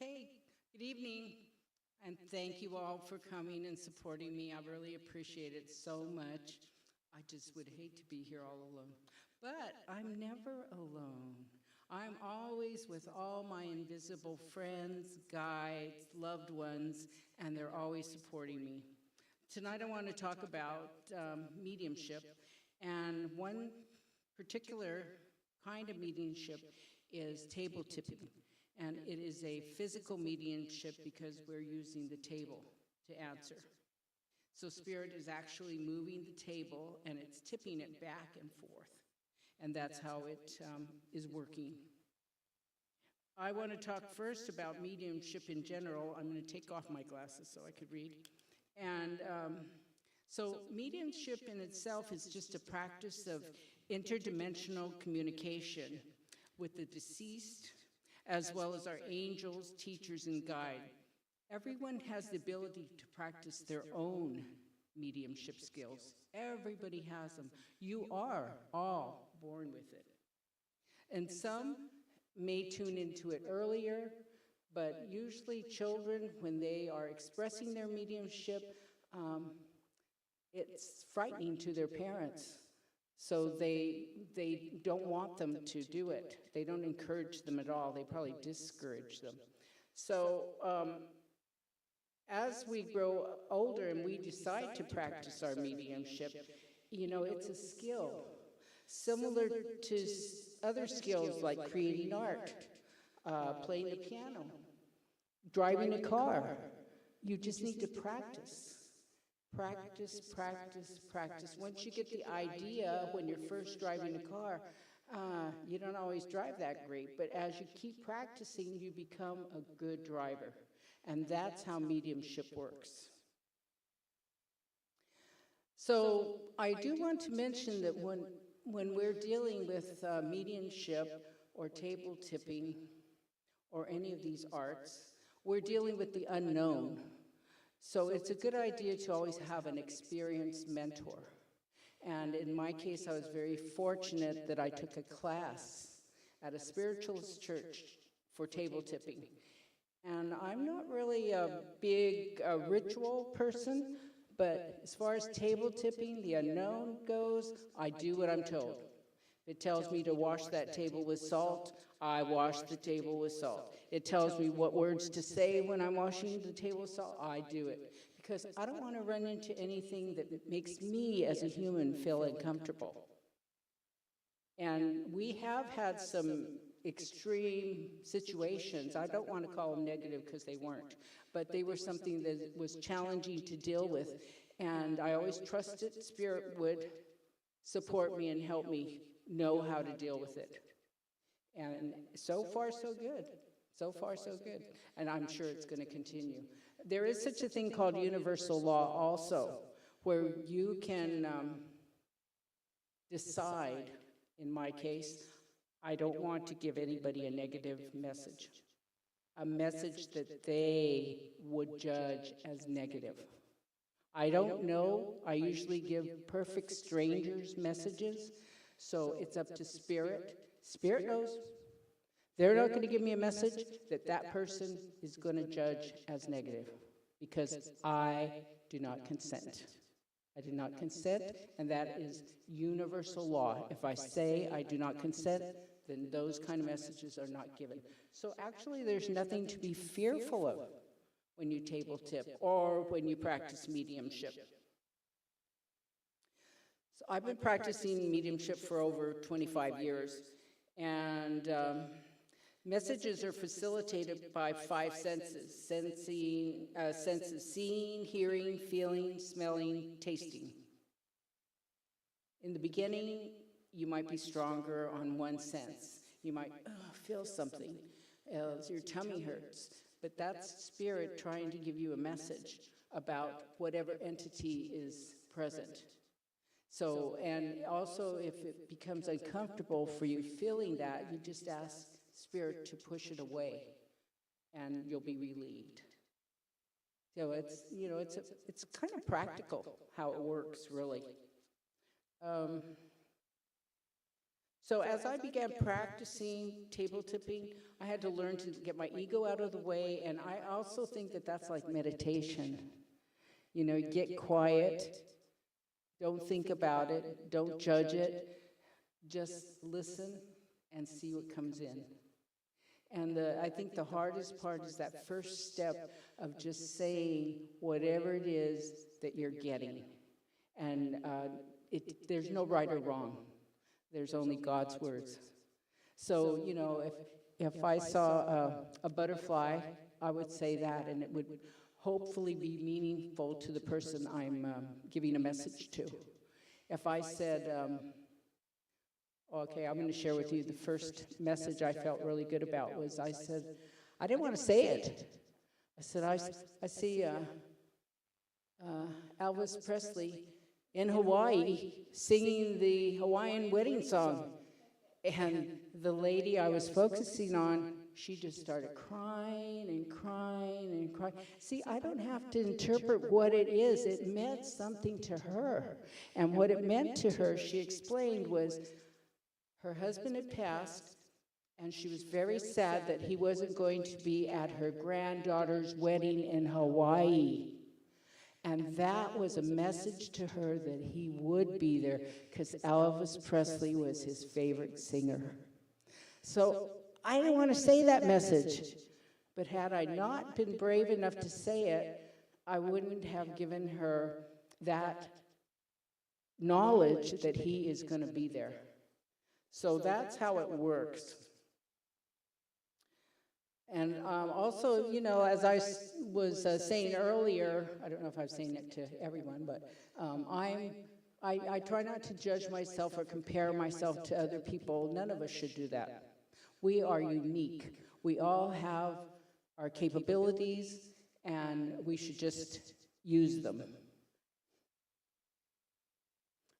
Okay, good evening, and thank you all for coming and supporting me. I really appreciate it so much. I just would hate to be here all alone. But I'm never alone. I'm always with all my invisible friends, guides, loved ones, and they're always supporting me. Tonight I want to talk about mediumship, and one particular kind of mediumship is table tipping. And it is a physical mediumship because we're using the table to answer. So spirit is actually moving the table and it's tipping it back and forth. And that's how it is working. I want to talk first about mediumship in general. I'm going to take off my glasses so I could read. And so mediumship in itself is just a practice of interdimensional communication with the deceased, as well as our angels, teachers, and guide. Everyone has the ability to practice their own mediumship skills. Everybody has them. You are all born with it. And some may tune into it earlier, but usually children, when they are expressing their mediumship, it's frightening to their parents. So they don't want them to do it. They don't encourage them at all. They probably discourage them. So as we grow older and we decide to practice our mediumship, it's a skill. Similar to other skills like creating art, playing the piano, driving a car. You just need to practice. Practice, practice, practice. Once you get the idea when you're first driving a car, you don't always drive that great, but as you keep practicing, you become a good driver. And that's how mediumship works. So I do want to mention that when we're dealing with mediumship or table tipping or any of these arts, we're dealing with the unknown. So it's a good idea to always have an experienced mentor. And in my case, I was very fortunate that I took a class at a spiritualist church for table tipping. And I'm not really a big ritual person, but as far as table tipping, the unknown goes, I do what I'm told. If it tells me to wash that table with salt, I wash the table with salt. It tells me what words to say when I'm washing the table with salt, I do it. Because I don't want to run into anything that makes me as a human feel uncomfortable. And we have had some extreme situations. I don't want to call them negative because they weren't, but they were something that was challenging to deal with. And I always trusted Spirit would support me and help me know how to deal with it. And so far, so good. So far, so good. And I'm sure it's going to continue. There is such a thing called universal law also, where you can decide, in my case, I don't want to give anybody a negative message, a message that they would judge as negative. I don't know. I usually give perfect strangers messages, so it's up to Spirit. Spirit knows. They're not going to give me a message that that person is going to judge as negative because I do not consent. I do not consent, and that is universal law. If I say I do not consent, then those kind of messages are not given. So actually, there's nothing to be fearful of when you table tip or when you practice mediumship. So I've been practicing mediumship for over 25 years, and messages are facilitated by 5 senses: senses seeing, hearing, feeling, smelling, tasting. In the beginning, you might be stronger on one sense. You might feel something, your tummy hurts, but that's Spirit trying to give you a message about whatever entity is present. So, and also if it becomes uncomfortable for you feeling that, you just ask Spirit to push it away, and you'll be relieved. So it's, it's kind of practical how it works, really. So as I began practicing table tipping, I had to learn to get my ego out of the way, and I also think that that's like meditation. You know, get quiet, don't think about it, don't judge it, just listen and see what comes in. And I think the hardest part is that first step of just saying whatever it is that you're getting. And there's no right or wrong. There's only God's words. So, you know, if I saw a butterfly, I would say that, and it would hopefully be meaningful to the person I'm giving a message to. If I said, okay, I'm going to share with you the first message I felt really good about was I said, I didn't want to say it. I said, I see Elvis Presley in Hawaii singing the Hawaiian wedding song. And the lady I was focusing on, she just started crying and crying and crying. See, I don't have to interpret what it is. It meant something to her. And what it meant to her, she explained, was her husband had passed, and she was very sad that he wasn't going to be at her granddaughter's wedding in Hawaii. And that was a message to her that he would be there, because Elvis Presley was his favorite singer. So I didn't want to say that message, but had I not been brave enough to say it, I wouldn't have given her that knowledge that he is going to be there. So that's how it works. And also, you know, as I was saying earlier, I don't know if I was saying it to everyone, but I try not to judge myself or compare myself to other people. None of us should do that. We are unique. We all have our capabilities, and we should just use them.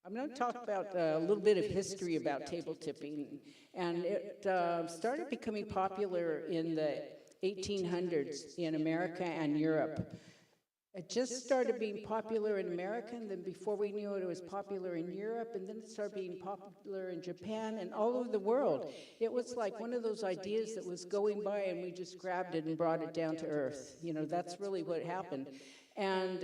I'm going to talk about a little bit of history about table tipping, and it started becoming popular in the 1800s in America and Europe. It just started being popular in America, and then before we knew it, it was popular in Europe, and then it started being popular in Japan and all over the world. It was like one of those ideas that was going by, and we just grabbed it and brought it down to earth. You know, that's really what happened. And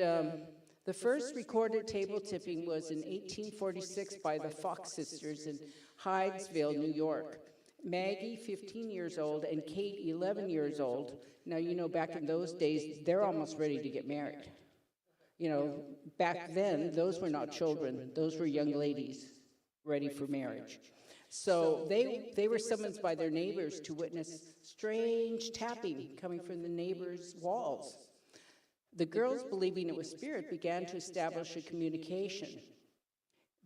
the first recorded table tipping was in 1846 by the Fox sisters in Hydesville, New York. Maggie, 15 years old, and Kate, 11 years old. Now, you know, back in those days, they're almost ready to get married. You know, back then, those were not children. Those were young ladies ready for marriage. So they were summoned by their neighbors to witness strange tapping coming from the neighbors' walls. The girls, believing it was spirit, began to establish a communication.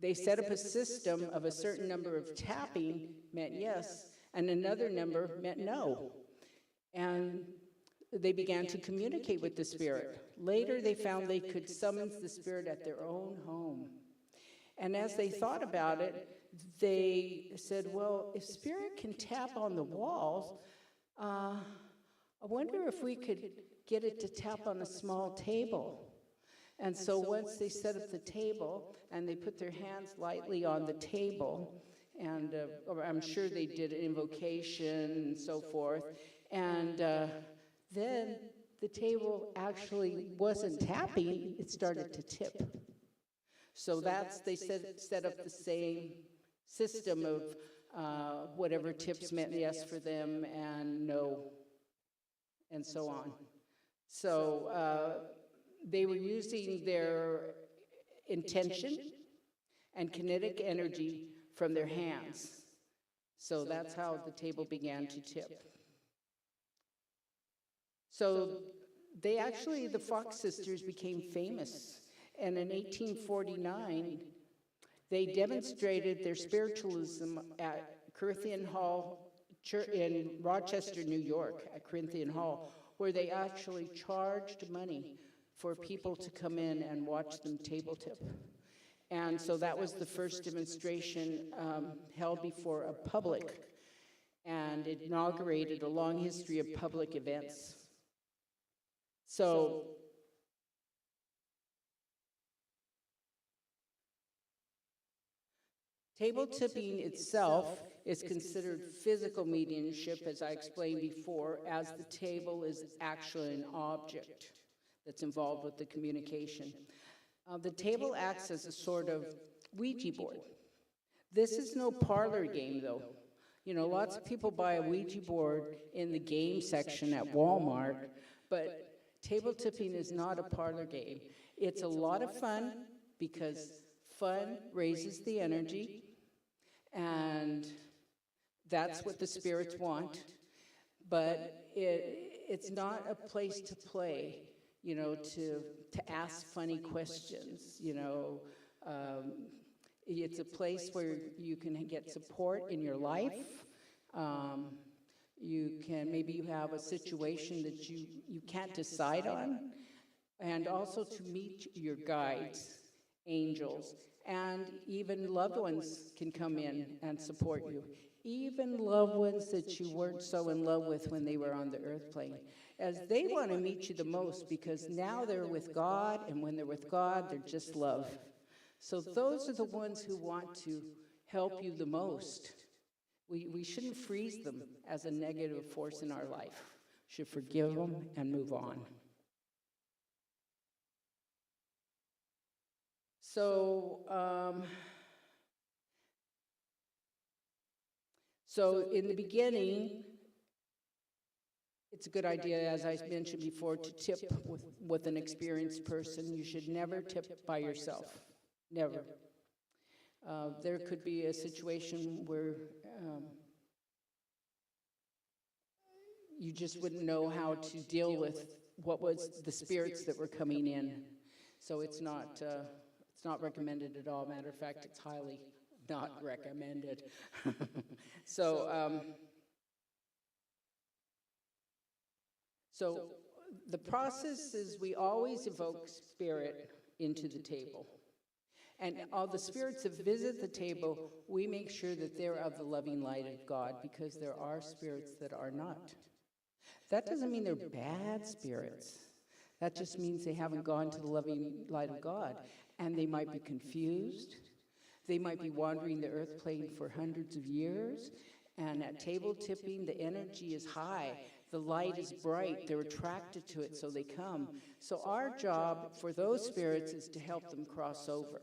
They set up a system of a certain number of tapping meant yes, and another number meant no. And they began to communicate with the spirit. Later, they found they could summon the spirit at their own home. And as they thought about it, they said, well, if spirit can tap on the walls, I wonder if we could get it to tap on a small table. And so once they set up the table and they put their hands lightly on the table, and I'm sure they did an invocation and so forth, and then the table actually wasn't tapping, it started to tip. So they set up the same system of whatever tips meant yes for them and no, and so on. So they were using their intention and kinetic energy from their hands. So that's how the table began to tip. So the Fox sisters became famous. And in 1849, they demonstrated their spiritualism at Corinthian Hall Church in Rochester, New York, at Corinthian Hall, where they actually charged money for people to come in and watch them table tip. And so that was the first demonstration held before a public, and it inaugurated a long history of public events. So table tipping itself is considered physical mediumship, as I explained before, as the table is actually an object that's involved with the communication. The table acts as a sort of Ouija board. This is no parlor game, though. You know, lots of people buy a Ouija board in the game section at Walmart, but table tipping is not a parlor game. It's a lot of fun because fun raises the energy, and that's what the spirits want. But it's not a place to play, you know, to ask funny questions, you know. It's a place where you can get support in your life. Maybe you have a situation that you can't decide on, and also to meet your guides, angels, and even loved ones can come in and support you. Even loved ones that you weren't so in love with when they were on the earth plane, as they want to meet you the most, because now they're with God, and when they're with God, they're just love. So those are the ones who want to help you the most. We shouldn't freeze them as a negative force in our life. We should forgive them and move on. So in the beginning, it's a good idea, as I mentioned before, to tip with an experienced person. You should never tip by yourself. Never. There could be a situation where you just wouldn't know how to deal with what was the spirits that were coming in. So it's not recommended at all. Matter of fact, it's highly not recommended. So the process is we always evoke spirit into the table. And all the spirits that visit the table, we make sure that they're of the loving light of God, because there are spirits that are not. That doesn't mean they're bad spirits. That just means they haven't gone to the loving light of God. And they might be confused. They might be wandering the earth plane for hundreds of years. And at table tipping, the energy is high. The light is bright. They're attracted to it, so they come. So our job for those spirits is to help them cross over.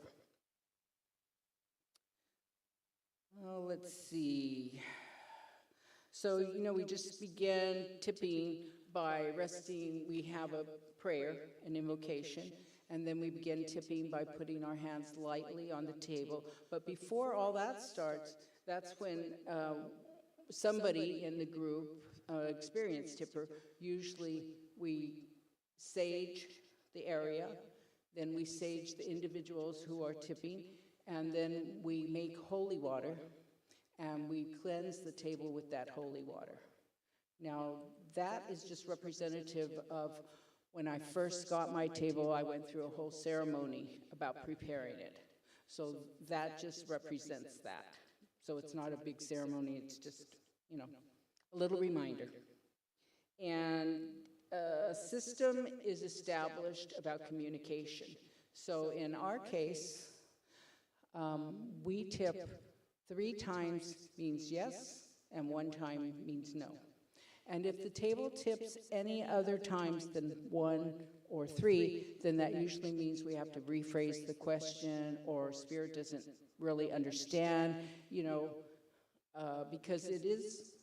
Oh, let's see. So, you know, we just began tipping by resting. We have a prayer, an invocation, and then we begin tipping by putting our hands lightly on the table. But before all that starts, that's when somebody in the group, experienced tipper, usually we sage the area, then we sage the individuals who are tipping, and then we make holy water, and we cleanse the table with that holy water. Now, that is just representative of when I first got my table. I went through a whole ceremony about preparing it. So that just represents that. So it's not a big ceremony, it's just, you know, a little reminder. And a system is established about communication. So in our case, we tip 3 times means yes, and 1 time means no. And if the table tips any other times than 1 or 3, then that usually means we have to rephrase the question, or spirit doesn't really understand, you know, because it is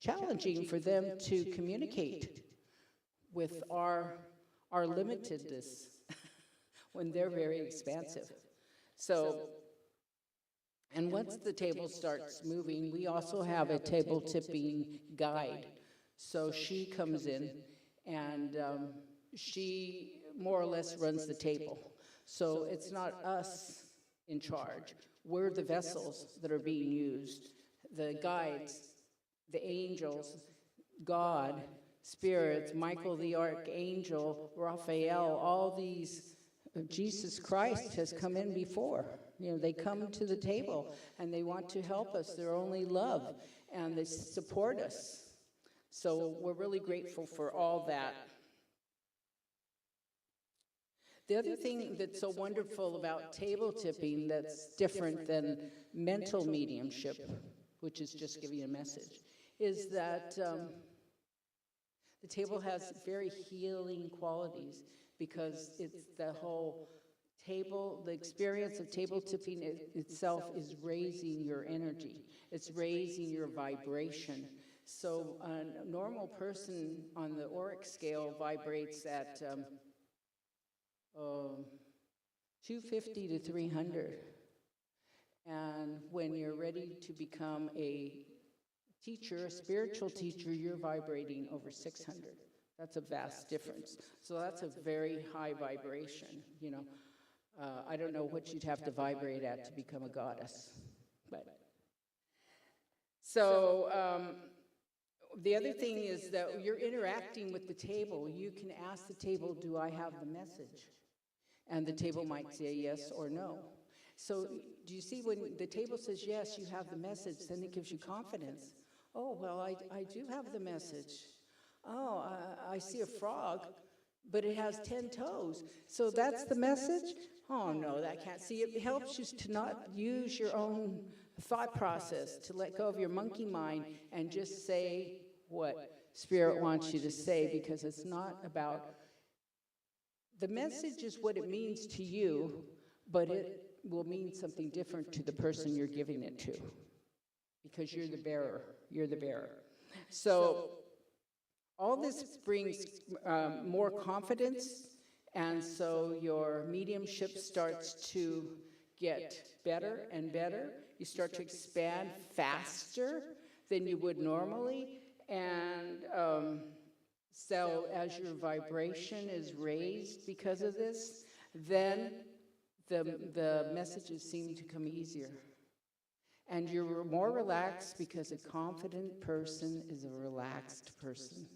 challenging for them to communicate with our limitedness when they're very expansive. So, and once the table starts moving, we also have a table tipping guide. So she comes in, and she more or less runs the table. So it's not us in charge. We're the vessels that are being used. The guides, the angels, God, spirits, Michael the Archangel, Raphael, all these, Jesus Christ has come in before. You know, they come to the table and they want to help us. They're only love, and they support us. So we're really grateful for all that. The other thing that's so wonderful about table tipping that's different than mental mediumship which is just giving a message, is that the table has very healing qualities because it's the whole table, the experience of table tipping itself is raising your energy. It's raising your vibration. So a normal person on the auric scale vibrates at 250 to 300. And when you're ready to become a teacher, a spiritual teacher, you're vibrating over 600. That's a vast difference. So that's a very high vibration, you know. I don't know what you'd have to vibrate at to become a goddess. But so the other thing is that you're interacting with the table. You can ask the table, do I have the message? And the table might say yes or no. So do you see when the table says yes, you have the message, then it gives you confidence. Oh, well, I do have the message. Oh, I see a frog, but it has 10 toes. So that's the message? Oh, no, that can't. See, it helps you to not use your own thought process, to let go of your monkey mind and just say what Spirit wants you to say, because it's not about, the message is what it means to you, but it will mean something different to the person you're giving it to, because you're the bearer. You're the bearer. So all this brings more confidence, and so your mediumship starts to get better and better. You start to expand faster than you would normally, and so as your vibration is raised because of this, then the messages seem to come easier. And you're more relaxed because a confident person is a relaxed person.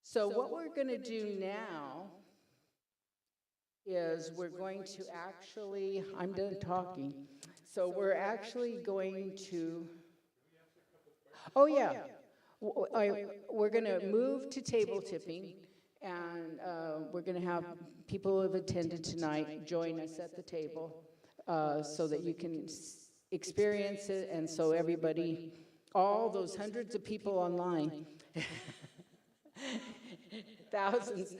So what we're going to do now is we're going to actually, I'm done talking, so we're actually going to, oh yeah, we're going to move to table tipping, and we're going to have people who have attended tonight join us at the table so that you can experience it, and so everybody, all those hundreds of people online, thousands,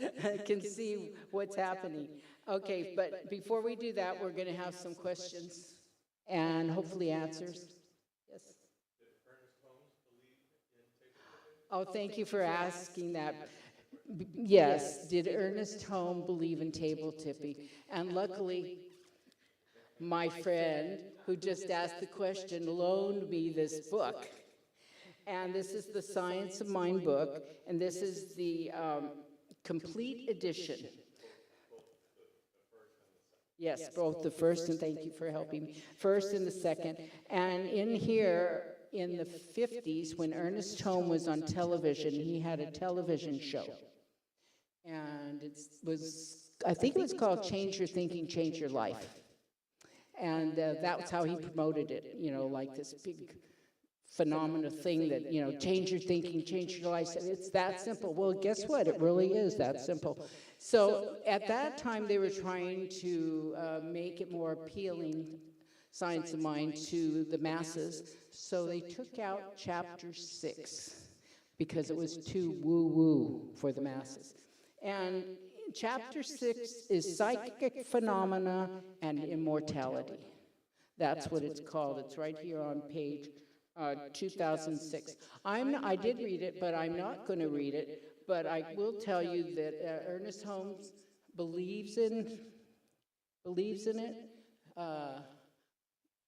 can see what's happening. Okay, but before we do that, we're going to have some questions and hopefully answers. Yes? Oh, thank you for asking that. Yes, did Ernest Holm believe in table tipping? And luckily, my friend who just asked the question loaned me this book. And this is the Science of Mind book, and this is the complete edition. Yes, both the first, and thank you for helping me, first and the second. And in here, in the 50s, when Ernest Holm was on television, he had a television show. And it was, I think it was called Change Your Thinking, Change Your Life. And that's how he promoted it, you know, like this big phenomenal thing that, you know, change your thinking, change your life. It's that simple. Well, guess what? It really is that simple. So at that time, they were trying to make it more appealing, Science of Mind, to the masses. So they took out chapter 6 because it was too woo-woo for the masses. And chapter 6 is psychic phenomena and immortality. That's what it's called. It's right here on page 2006. I did read it, but I'm not going to read it. But I will tell you that Ernest Holmes believes in it,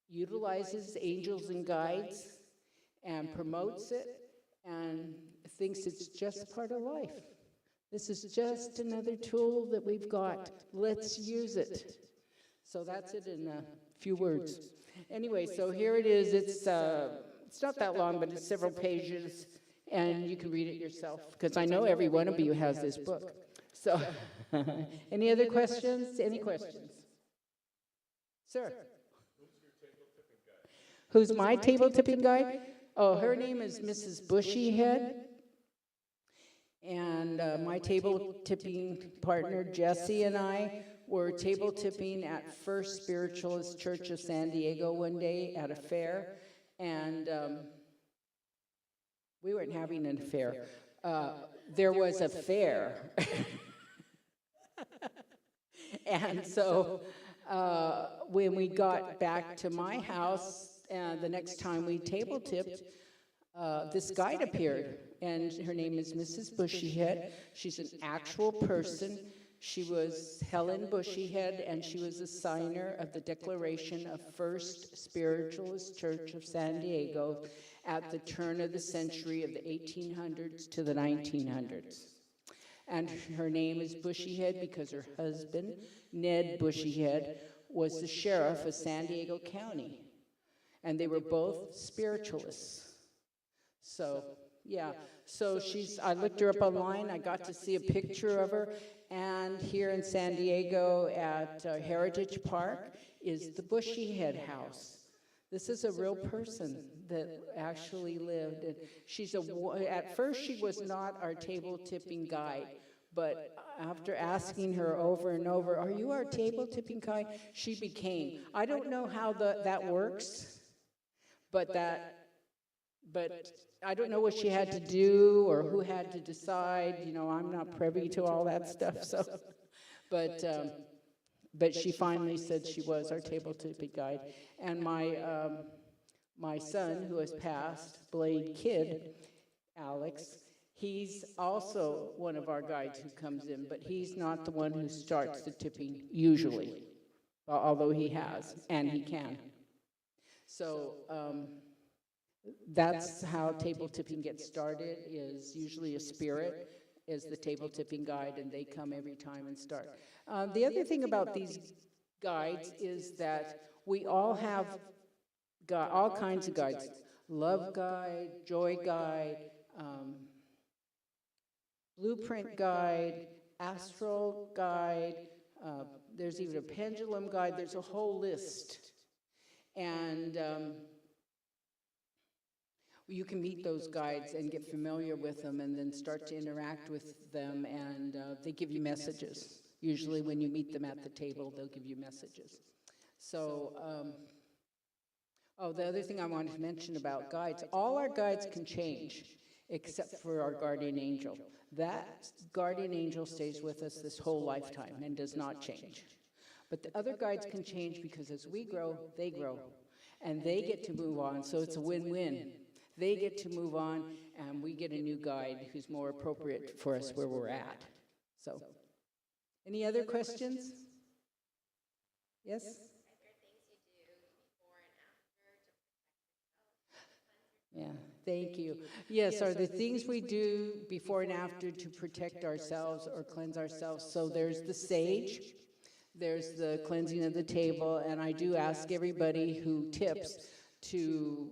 utilizes angels and guides, and promotes it, and thinks it's just part of life. This is just another tool that we've got. Let's use it. So that's it in a few words. Anyway, so here it is. It's not that long, but it's several pages, and you can read it yourself, because I know every one of you has this book. So, any other questions? Any questions? Sir? Who's my table tipping guide? Oh, her name is Mrs. Bushyhead. And my table tipping partner, Jesse, and I were table tipping at First Spiritualist Church of San Diego one day at a fair. And we weren't having an affair. There was a fair. And so when we got back to my house, the next time we table tipped, this guide appeared, and her name is Mrs. Bushyhead. She's an actual person. She was Helen Bushyhead, and she was a signer of the Declaration of First Spiritualist Church of San Diego at the turn of the century of the 1800s to the 1900s. And her name is Bushyhead because her husband, Ned Bushyhead, was the sheriff of San Diego County. And they were both spiritualists. So, yeah. So I looked her up online. I got to see a picture of her. And here in San Diego at Heritage Park is the Bushyhead House. This is a real person that actually lived. And at first she was not our table tipping guide, but after asking her over and over, "Are you our table tipping guide?" she became. I don't know how that works, but I don't know what she had to do or who had to decide. You know, I'm not privy to all that stuff. So, but she finally said she was our table tipping guide. And my son, who has passed, Blade Kidd, Alex, he's also one of our guides who comes in, but he's not the one who starts the tipping usually, although he has, and he can. So that's how table tipping gets started, is usually a spirit is the table tipping guide, and they come every time and start. The other thing about these guides is that we all have all kinds of guides: love guide, joy guide, blueprint guide, astral guide, there's even a pendulum guide. There's a whole list. And you can meet those guides and get familiar with them and then start to interact with them, and they give you messages. Usually when you meet them at the table, they'll give you messages. So, the other thing I wanted to mention about guides, all our guides can change except for our guardian angel. That guardian angel stays with us this whole lifetime and does not change. But the other guides can change because as we grow, they grow. And they get to move on, so it's a win-win. They get to move on, and we get a new guide who's more appropriate for us where we're at. So, any other questions? Yes? Yeah, thank you. Yes, are the things we do before and after to protect ourselves or cleanse ourselves. So there's the sage, there's the cleansing of the table, and I do ask everybody who tips to,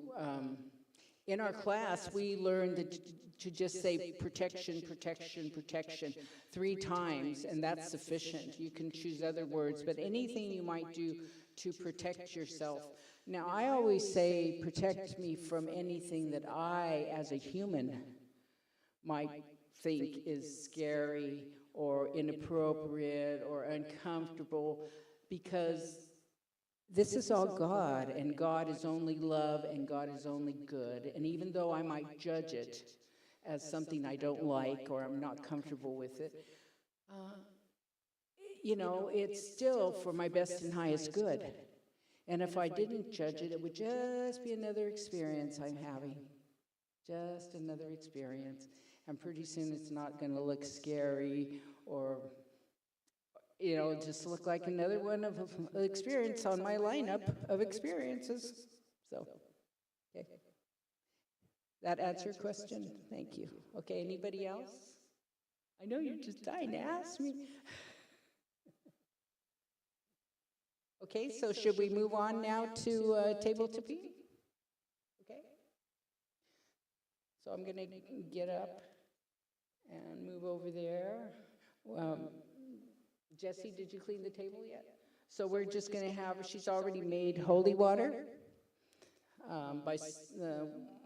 in our class, we learned to just say protection, protection, protection 3 times, and that's sufficient. You can choose other words, but anything you might do to protect yourself. Now, I always say, protect me from anything that I, as a human, might think is scary or inappropriate or uncomfortable, because this is all God, and God is only love, and God is only good. And even though I might judge it as something I don't like or I'm not comfortable with it, it's still for my best and highest good. And if I didn't judge it, it would just be another experience I'm having. Just another experience. And pretty soon it's not going to look scary or, just look like another one of an experience on my lineup of experiences. So, okay. That answer your question? Thank you. Okay, anybody else? I know you're just dying to ask me. Okay, so should we move on now to table tipping? Okay. So I'm going to get up and move over there. Jessie, did you clean the table yet? So we're just going to have, she's already made holy water.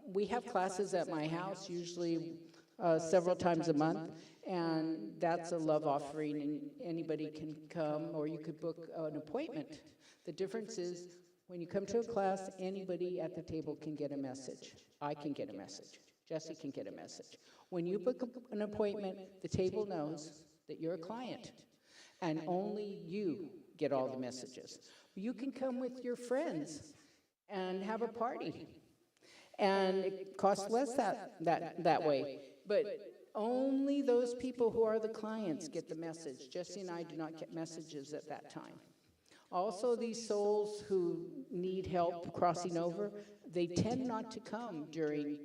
We have classes at my house, usually several times a month, and that's a love offering, and anybody can come, or you could book an appointment. The difference is When you come to a class, anybody at the table can get a message. I can get a message. Jesse can get a message. When you book an appointment, the table knows that you're a client, and only you get all the messages. You can come with your friends and have a party, and it costs less that way. But only those people who are the clients get the message. Jesse and I do not get messages at that time. Also, these souls who need help crossing over, they tend not to come during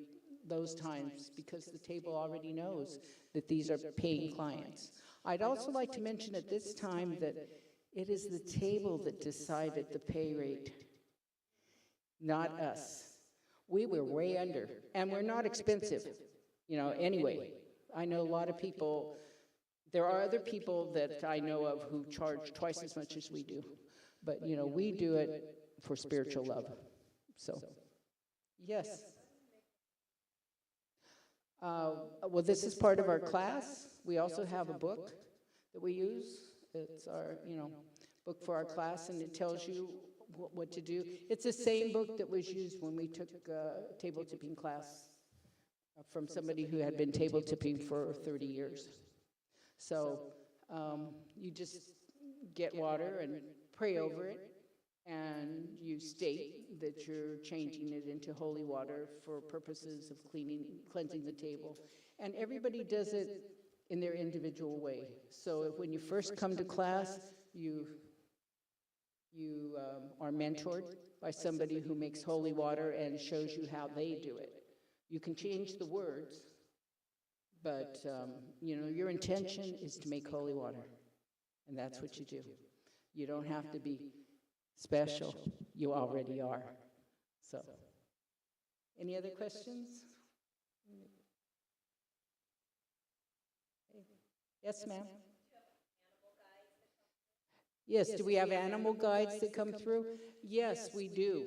those times because the table already knows that these are paying clients. I'd also like to mention at this time that it is the table that decided the pay rate, not us. We were way under, and we're not expensive, anyway. I know a lot of people, there are other people that I know of who charge twice as much as we do. But, we do it for spiritual love. So, yes. Well, this is part of our class. We also have a book that we use. It's our, book for our class, and it tells you what to do. It's the same book that was used when we took table tipping class from somebody who had been table tipping for 30 years. So you just get water and pray over it, and you state that you're changing it into holy water for purposes of cleansing the table. And everybody does it in their individual way. So when you first come to class, you are mentored by somebody who makes holy water and shows you how they do it. You can change the words, but your intention is to make holy water, and that's what you do. You don't have to be special. You already are. So, any other questions? Yes, ma'am. Yes, do we have animal guides that come through? Yes, we do.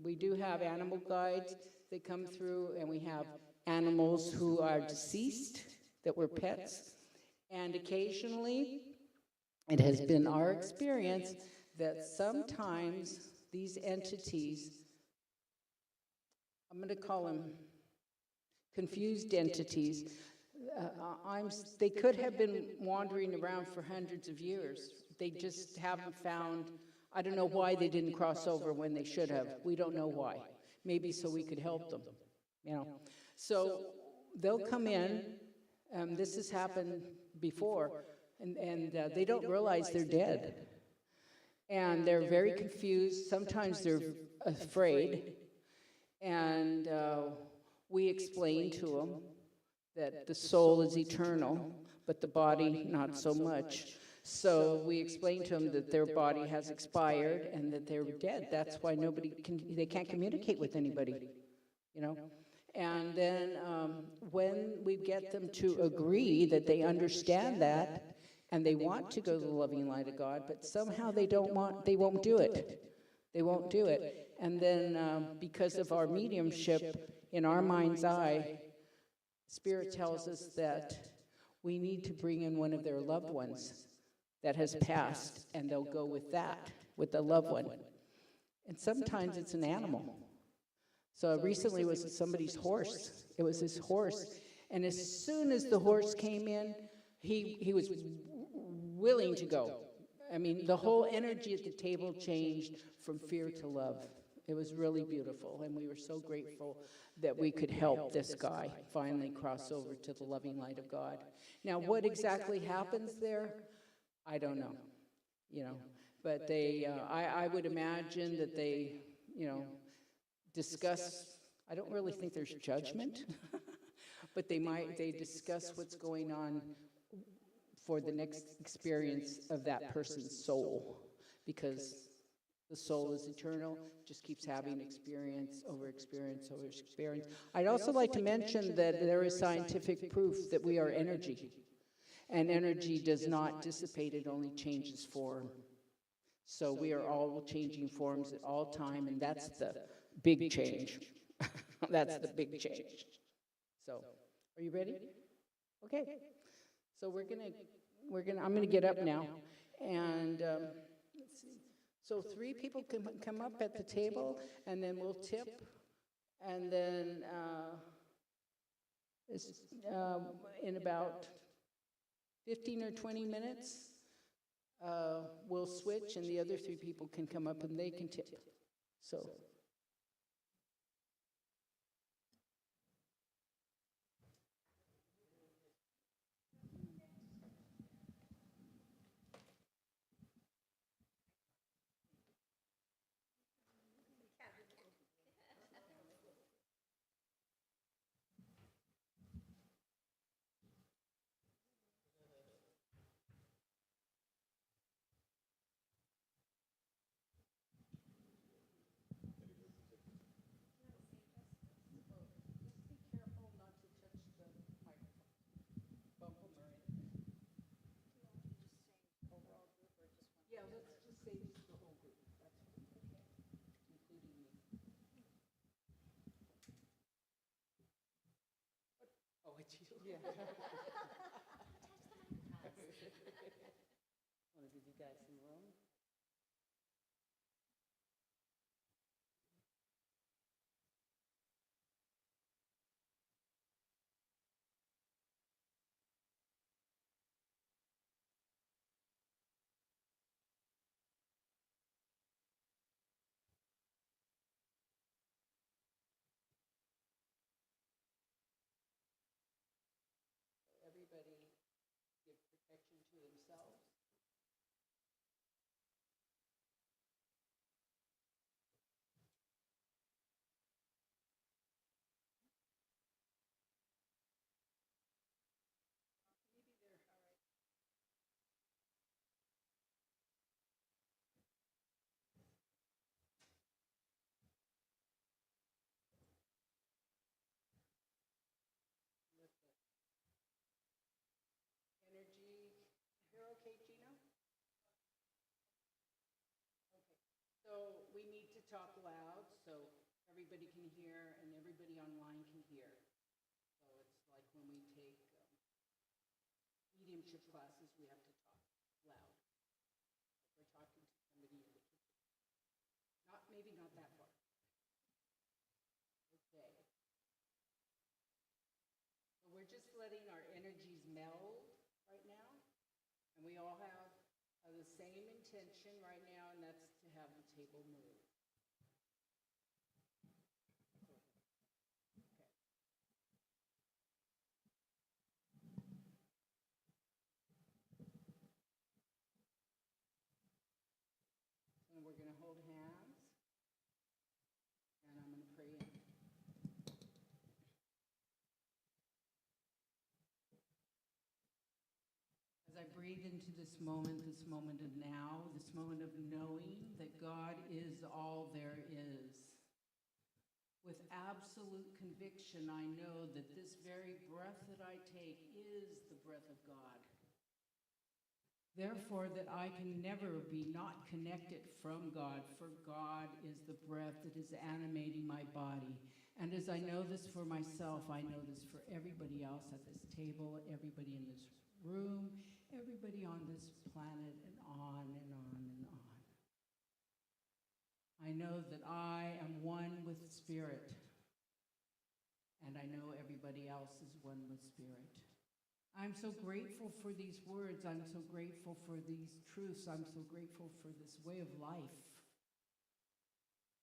We do have animal guides that come through, and we have animals who are deceased that were pets. And occasionally, it has been our experience that sometimes these entities, I'm going to call them confused entities, they could have been wandering around for hundreds of years. They just haven't found, I don't know why they didn't cross over when they should have. We don't know why. Maybe so we could help them, So they'll come in, this has happened before, and they don't realize they're dead. And they're very confused. Sometimes they're afraid. And we explain to them that the soul is eternal, but the body not so much. So we explain to them that their body has expired and that they're dead. That's why they can't communicate with anybody, And then when we get them to agree that they understand that and they want to go to the loving light of God, but somehow they won't do it. They won't do it. And then because of our mediumship, in our mind's eye, Spirit tells us that we need to bring in one of their loved ones that has passed, and they'll go with that, with the loved one. And sometimes it's an animal. So recently it was somebody's horse. It was his horse. And as soon as the horse came in, he was willing to go. I mean, the whole energy at the table changed from fear to love. It was really beautiful, and we were so grateful that we could help this guy finally cross over to the loving light of God. Now, what exactly happens there? I don't know, but I would imagine that they, discuss, I don't really think there's judgment, but they discuss what's going on for the next experience of that person's soul, because the soul is eternal, just keeps having experience over experience over experience. I'd also like to mention that there is scientific proof that we are energy. And energy does not dissipate, it only changes form. So we are all changing forms at all time, and that's the big change. That's the big change. So, are you ready? Okay. So I'm gonna get up now, and let's see. So 3 people can come up at the table, and then we'll tip, and then in about 15 or 20 minutes, we'll switch, and the other 3 people can come up, and they can tip. So. Yeah. Want to give you guys some room? Everybody give protection to themselves. Energy. You're okay, Gino? Okay. So we need to talk loud so everybody can hear and everybody online can hear. So it's like when we take mediumship classes, we have to talk loud. Like we're talking to somebody in the kitchen. Maybe not that far. Okay. So we're just letting our energies meld right now. And we all have the same intention right now, and that's to have the table move. Okay. And we're going to hold hands, and I'm going to pray in. As I breathe into this moment of now, this moment of knowing that God is all there is. With absolute conviction, I know that this very breath that I take is the breath of God. Therefore, that I can never be not connected from God, for God is the breath that is animating my body. And as I know this for myself, I know this for everybody else at this table, everybody in this room, everybody on this planet, and on and on and on. I know that I am one with Spirit, and I know everybody else is one with Spirit. I'm so grateful for these words. I'm so grateful for these truths. I'm so grateful for this way of life.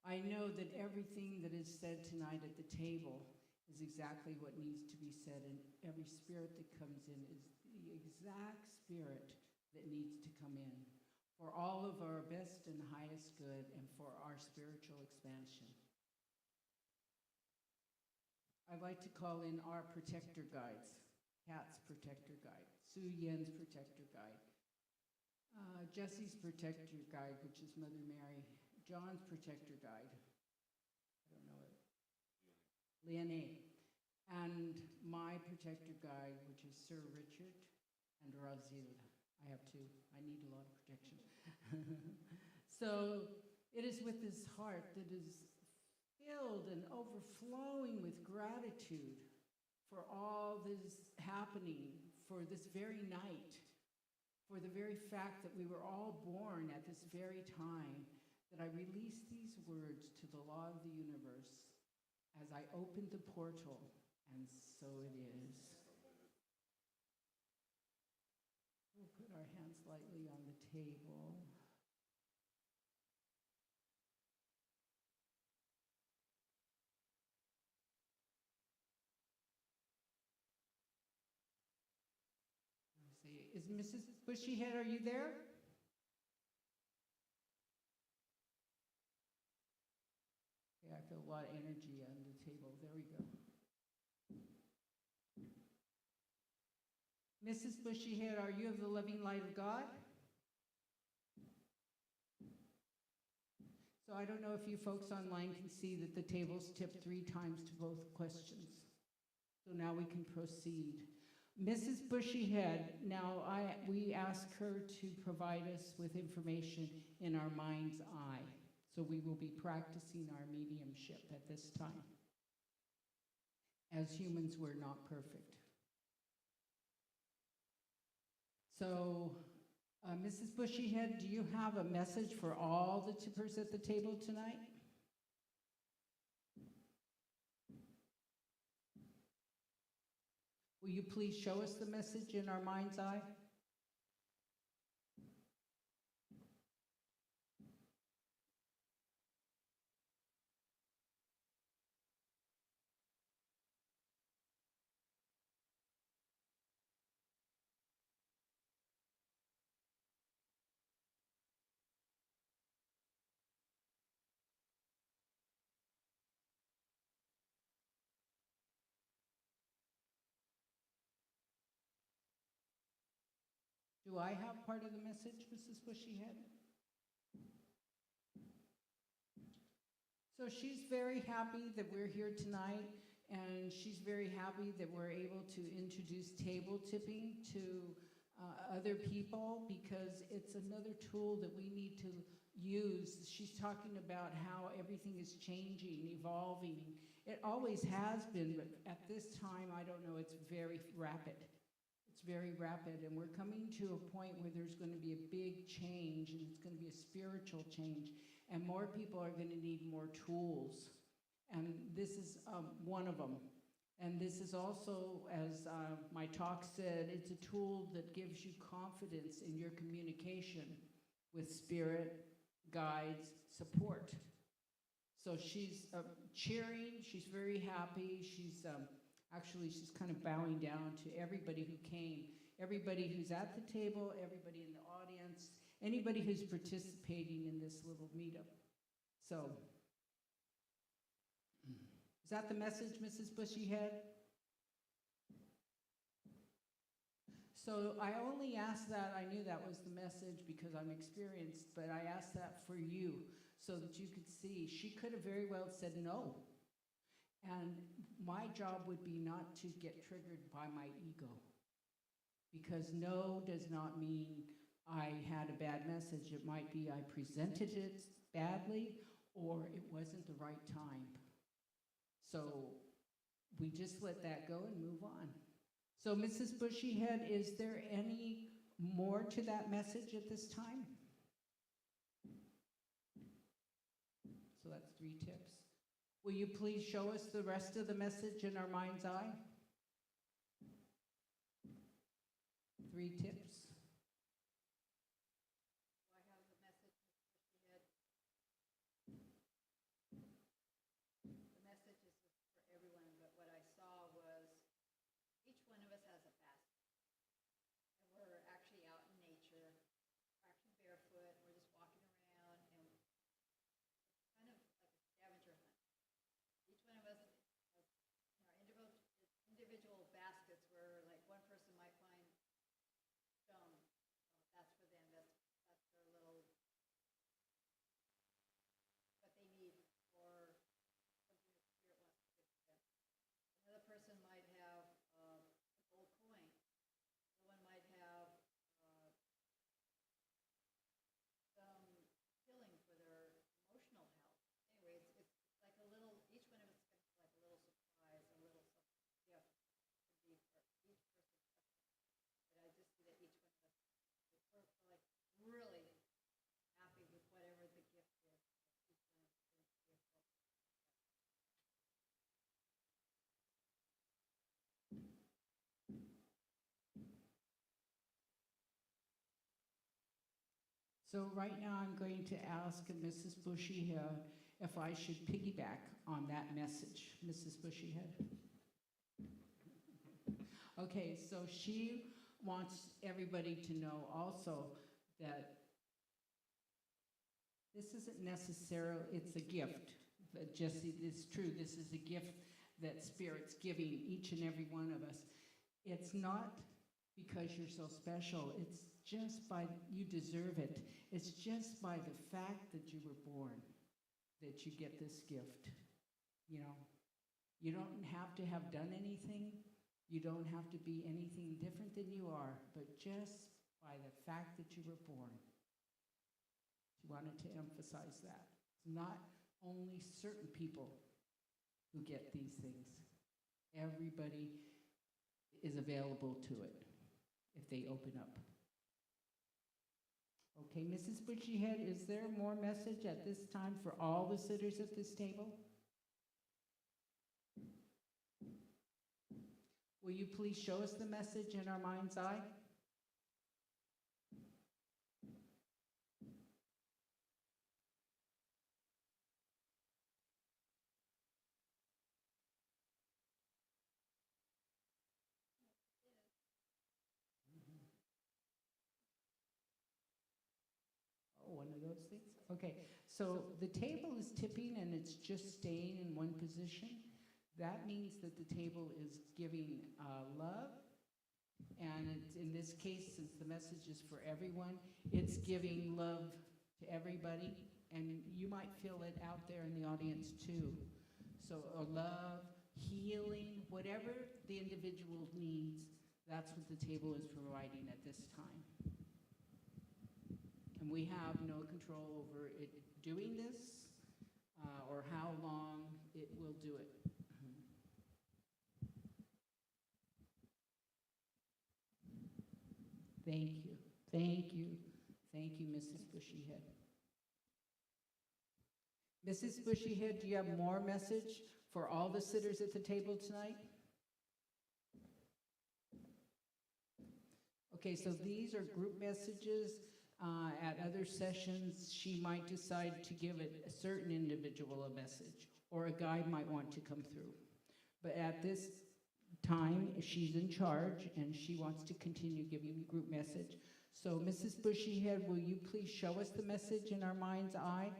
I know that everything that is said tonight at the table is exactly what needs to be said, and every spirit that comes in is the exact spirit that needs to come in for all of our best and highest good and for our spiritual expansion. I'd like to call in our protector guides. Kat's protector guide, Sue Yen's protector guide, Jesse's protector guide, which is Mother Mary, John's protector guide, I don't know it, Leonie, and my protector guide, which is Sir Richard and Razil. I have two. I need a lot of protection. So it is with this heart that is filled and overflowing with gratitude for all that is happening, for this very night, for the very fact that we were all born at this very time, that I release these words to the law of the universe as I opened the portal, and so it is. We'll put our hands lightly on the table. Is Mrs. Bushyhead, are you there? Okay, I feel a lot of energy on the table. There we go. Mrs. Bushyhead, are you of the loving light of God? So I don't know if you folks online can see that the table's tipped 3 times to both questions. So now we can proceed. Mrs. Bushyhead, now we ask her to provide us with information in our mind's eye. So we will be practicing our mediumship at this time. As humans, we're not perfect. So, Mrs. Bushyhead, do you have a message for all the tippers at the table tonight? Will you please show us the message in our mind's eye? Do I have part of the message, Mrs. Bushyhead? So she's very happy that we're here tonight, and she's very happy that we're able to introduce table tipping to other people, because it's another tool that we need to use. She's talking about how everything is changing, evolving. It always has been, but at this time, I don't know, it's very rapid. It's very rapid, and we're coming to a point where there's going to be a big change, and it's going to be a spiritual change, and more people are going to need more tools, and this is one of them. And this is also, as my talk said, it's a tool that gives you confidence in your communication with spirit, guides, support. So she's cheering, she's very happy, she's actually, she's kind of bowing down to everybody who came, everybody who's at the table, everybody in the audience, anybody who's participating in this little meetup. So, is that the message, Mrs. Bushyhead? So I only asked that, I knew that was the message because I'm experienced, but I asked that for you so that you could see. She could have very well said no. And my job would be not to get triggered by my ego, because no does not mean I had a bad message. It might be I presented it badly or it wasn't the right time. So we just let that go and move on. So Mrs. Bushyhead, is there any more to that message at this time? So that's 3 tips. Will you please show us the rest of the message in our mind's eye? 3 tips. I have the message, Mrs. Bushyhead. The message is for everyone, but what I saw was each one of us has a basket. And we're actually out in nature, we're actually barefoot, we're just walking around, and it's kind of like a scavenger hunt. Each one of us has our individual baskets where, like, one person might find stones, So right now, I'm going to ask Mrs. Bushyhead if I should piggyback on that message. Mrs. Bushyhead? Okay, so she wants everybody to know also that this isn't necessarily, it's a gift. But Jesse, it's true, this is a gift that Spirit's giving each and every one of us. It's not because you're so special, it's just by, you deserve it. It's just by the fact that you were born that you get this gift. You know, you don't have to have done anything. You don't have to be anything different than you are, but just by the fact that you were born. She wanted to emphasize that. It's not only certain people who get these things. Everybody is available to it if they open up. Okay, Mrs. Bushyhead, is there more message at this time for all the sitters at this table? Will you please show us the message in our mind's eye? Oh, one of those things? Okay, so the table is tipping and it's just staying in one position. That means that the table is giving love, and it's, in this case, since the message is for everyone, it's giving love to everybody, and you might feel it out there in the audience too. So love, healing, whatever the individual needs, that's what the table is providing at this time. And we have no control over it doing this or how long it will do it. Thank you. Thank you. Thank you, Mrs. Bushyhead. Mrs. Bushyhead, do you have more message for all the sitters at the table tonight? Okay, so these are group messages. At other sessions, she might decide to give a certain individual a message, or a guide might want to come through. But at this time, she's in charge, and she wants to continue giving the group message. So, Mrs. Bushyhead, will you please show us the message in our mind's eye?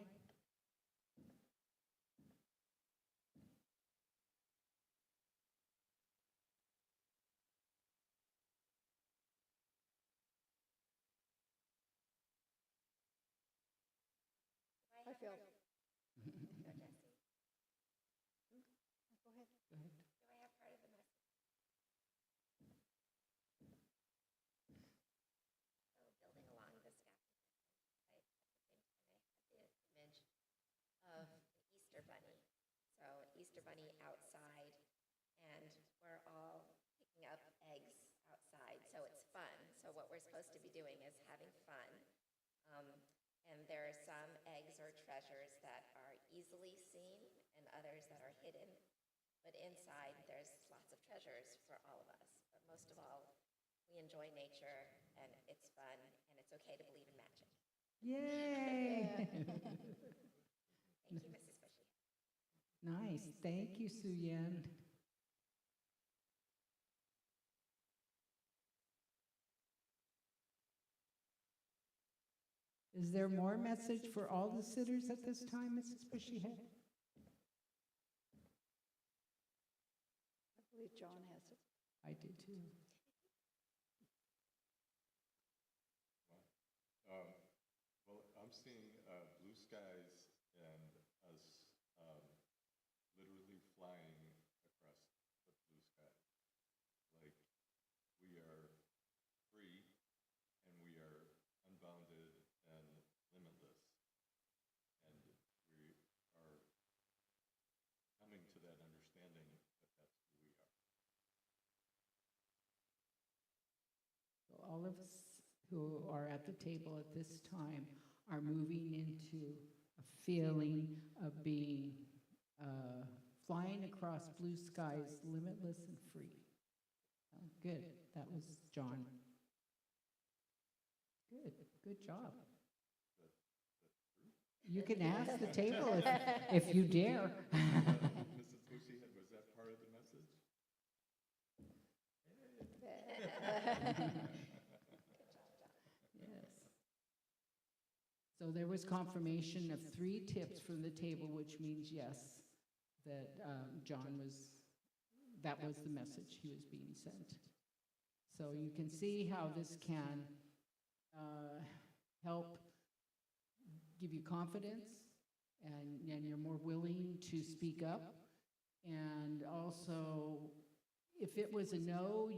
I feel. Go, Jesse. Go ahead. Go ahead. Do I have part of the message? So building along this scaffolding, I, at the same time, I had the image of the Easter Bunny. So Easter Bunny outside, and we're all picking up eggs outside, so it's fun. So what we're supposed to be doing is having fun. And there are some eggs or treasures that are easily seen and others that are hidden. But inside, there's lots of treasures for all of us. But most of all, we enjoy nature, and it's fun, and it's okay to believe in magic. Yay! Thank you, Mrs. Bushy. Nice. Thank you, Su Yan. Is there more message for all the sitters at this time, Mrs. Bushyhead? I believe John has it. I do too. Well, I'm seeing blue skies and us literally flying across the blue sky. Like we are free and we are unbounded and limitless. And we are coming to that understanding that that's who we are. So all of us who are at the table at this time are moving into a feeling of being flying across blue skies, limitless and free. Good. That was John. Good. Good job. You can ask the table if you dare. Mrs. Bushyhead, was that part of the message? Yes. So there was confirmation of 3 tips from the table, which means yes, that that was the message he was being sent. So you can see how this can help give you confidence, and you're more willing to speak up. And also, if it was a no,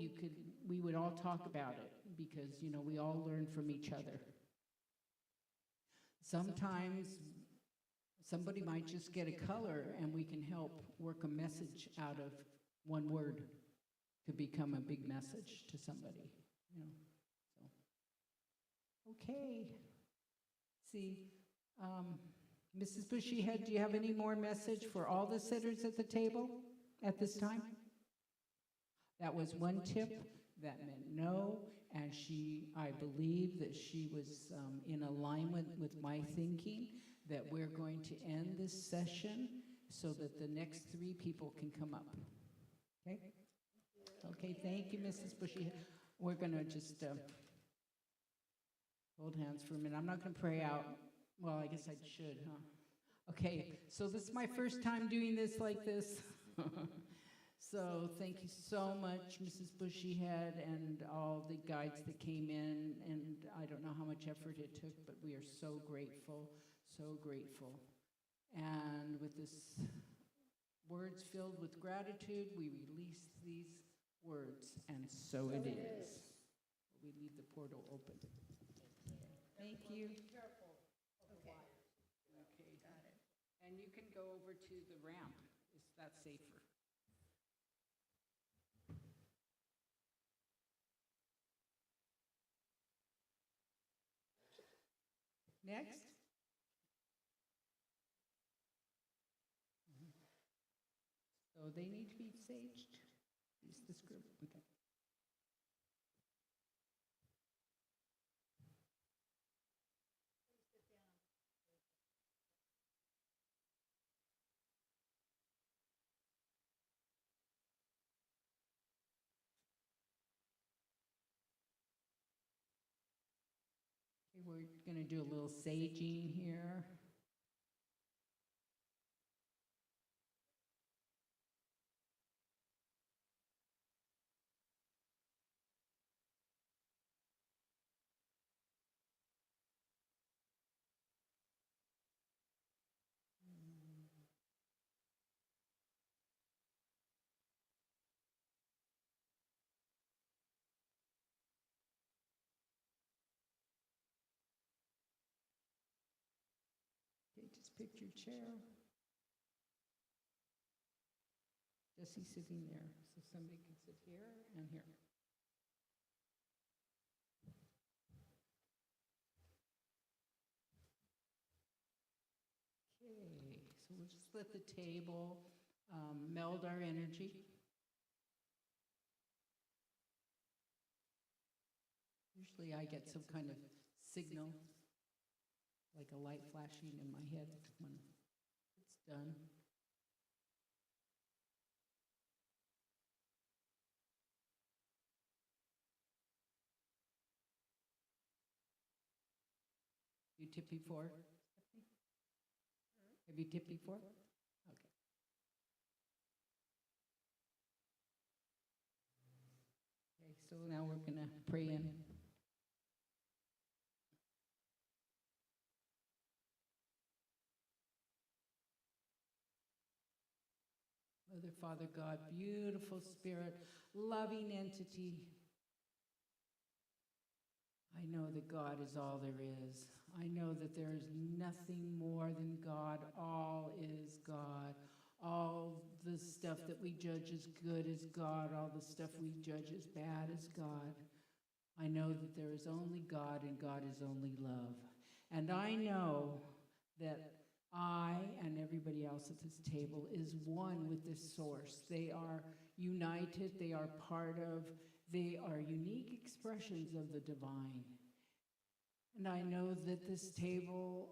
we would all talk about it, because, we all learn from each other. Sometimes somebody might just get a color, and we can help work a message out of one word to become a big message to somebody, So. Okay. See, Mrs. Bushyhead, do you have any more message for all the sitters at the table at this time? That was one tip that meant no, and I believe that she was in alignment with my thinking, that we're going to end this session so that the next 3 people can come up. Okay? Okay, thank you, Mrs. Bushyhead. We're going to just hold hands for a minute. I'm not going to pray out. Well, I guess I should, huh? Okay, so this is my first time doing this like this. So thank you so much, Mrs. Bushyhead, and all the guides that came in. And I don't know how much effort it took, but we are so grateful, so grateful. And with this words filled with gratitude, we release these words, and so it is. We leave the portal open. Thank you. Be careful of the wires. Okay, got it. And you can go over to the ramp. That's safer. Next. So they need to be saged. Use this group. Okay. We're going to do a little saging here. Okay, just pick your chair. Jesse's sitting there, so somebody can sit here and here. Okay, so we'll just let the table meld our energy. Usually I get some kind of signal, like a light flashing in my head when it's done. You tipped before? Have you tipped before? Okay. Okay, so now we're going to pray in. Mother, Father, God, beautiful spirit, loving entity. I know that God is all there is. I know that there is nothing more than God. All is God. All the stuff that we judge as good is God. All the stuff we judge as bad is God. I know that there is only God, and God is only love. And I know that I and everybody else at this table is one with this source. They are united. They are part of, they are unique expressions of the divine. And I know that this table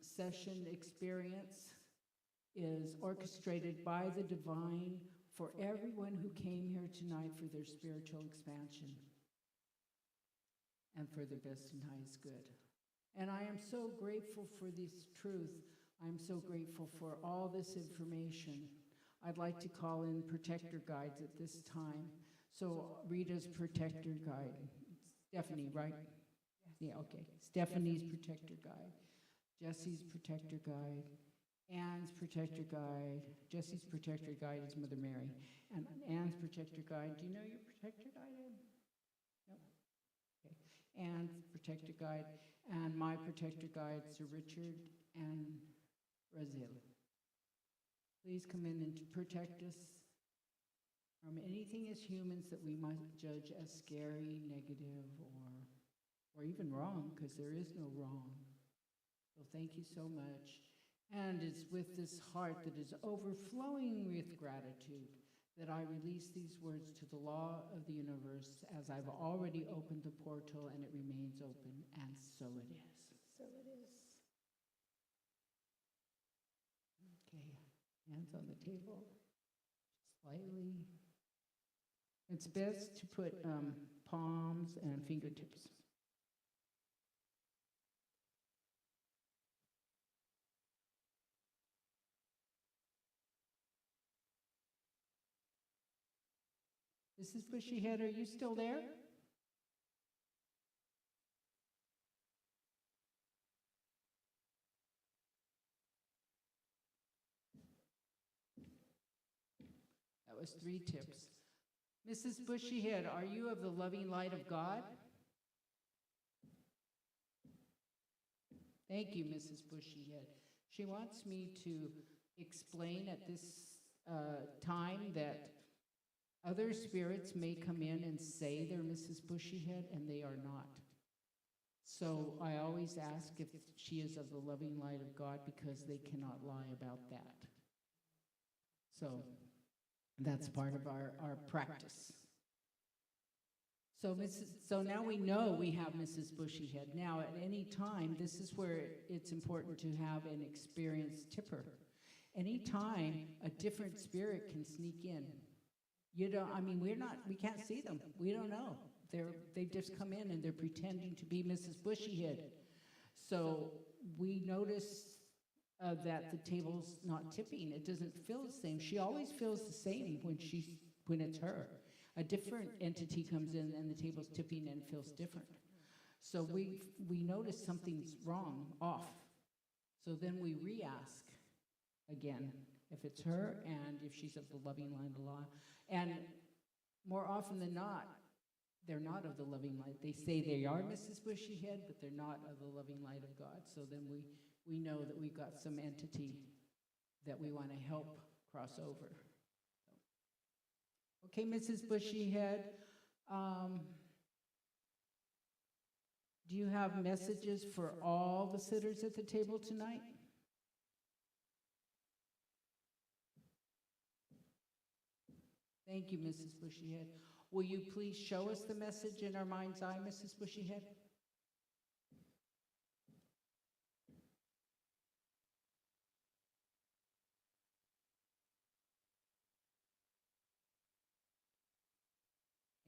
session experience is orchestrated by the divine for everyone who came here tonight for their spiritual expansion and for their best and highest good. And I am so grateful for this truth. I'm so grateful for all this information. I'd like to call in protector guides at this time. So Rita's protector guide. Stephanie, right? Yeah, okay. Stephanie's protector guide. Jesse's protector guide. Anne's protector guide. Jesse's protector guide is Mother Mary. And Anne's protector guide, do you know your protector guide, Anne? Nope. Okay. Anne's protector guide, and my protector guides are Richard and Razil. Please come in and protect us from anything as humans that we might judge as scary, negative, or even wrong, because there is no wrong. So thank you so much. And it's with this heart that is overflowing with gratitude that I release these words to the law of the universe, as I've already opened the portal and it remains open, and so it is. So it is. Okay, hands on the table, slightly. It's best to put palms and fingertips. Mrs. Bushyhead, are you still there? That was 3 tips. Mrs. Bushyhead, are you of the loving light of God? Thank you, Mrs. Bushyhead. She wants me to explain at this time that other spirits may come in and say they're Mrs. Bushyhead, and they are not. So I always ask if she is of the loving light of God, because they cannot lie about that. So that's part of our practice. So now we know we have Mrs. Bushyhead. Now at any time, this is where it's important to have an experienced tipper. Any time a different spirit can sneak in. You don't, I mean, we can't see them. We don't know. They just come in and they're pretending to be Mrs. Bushyhead. So we notice that the table's not tipping. It doesn't feel the same. She always feels the same when it's her. A different entity comes in and the table's tipping and feels different. So we notice something's wrong, off. So then we re-ask again if it's her and if she's of the loving light of Allah. And more often than not, they're not of the loving light. They say they are Mrs. Bushyhead, but they're not of the loving light of God. So then we know that we've got some entity that we want to help cross over. Okay, Mrs. Bushyhead, do you have messages for all the sitters at the table tonight? Thank you, Mrs. Bushyhead. Will you please show us the message in our mind's eye, Mrs. Bushyhead?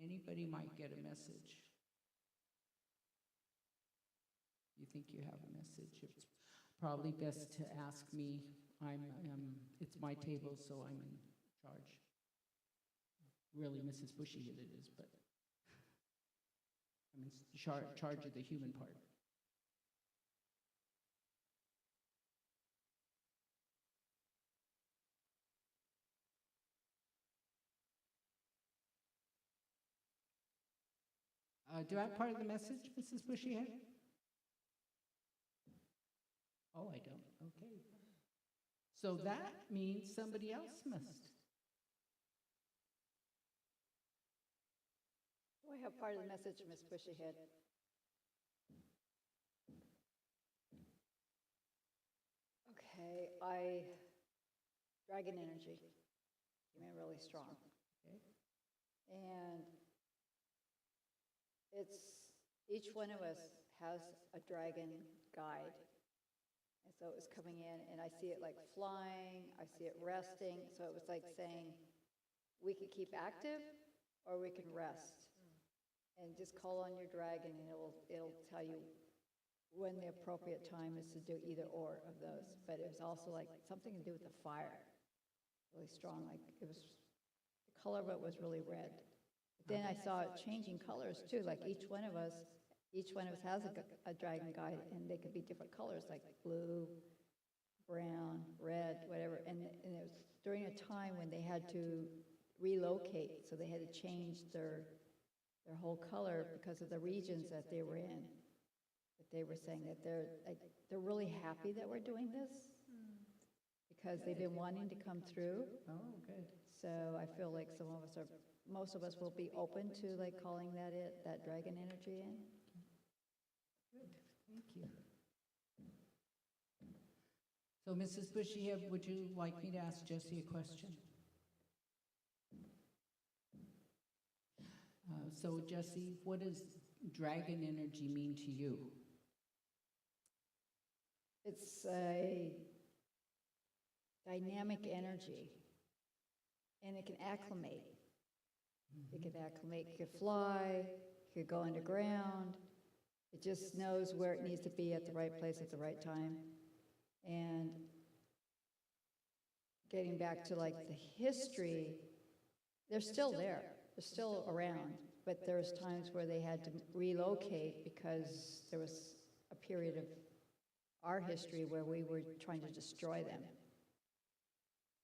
Anybody might get a message. You think you have a message? It's probably best to ask me. It's my table, so I'm in charge. Really, Mrs. Bushyhead it is, but I'm in charge of the human part. Do I have part of the message, Mrs. Bushyhead? Oh, I don't. Okay. So that means somebody else must. Do I have part of the message, Ms. Bushyhead? Okay, dragon energy came in really strong. Okay. And it's, each one of us has a dragon guide. And so it was coming in, and I see it like flying, I see it resting. So it was like saying, we can keep active or we can rest. And just call on your dragon, and it'll tell you when the appropriate time is to do either or of those. But it was also like something to do with the fire, really strong. Like it was, the color of it was really red. But then I saw it changing colors too. Like each one of us has a dragon guide, and they could be different colors, like blue, brown, red, whatever. And it was during a time when they had to relocate, so they had to change their whole color because of the regions that they were in. But they were saying that they're really happy that we're doing this because they've been wanting to come through. Oh, good. So I feel like most of us will be open to like calling that dragon energy in. Good, thank you. So, Mrs. Bushyhead, would you like me to ask Jesse a question? So, Jesse, what does dragon energy mean to you? It's a dynamic energy, and it can acclimate. It can acclimate, it could fly, it could go underground. It just knows where it needs to be at the right place at the right time. And getting back to like the history, they're still there. They're still around, but there's times where they had to relocate because there was a period of our history where we were trying to destroy them.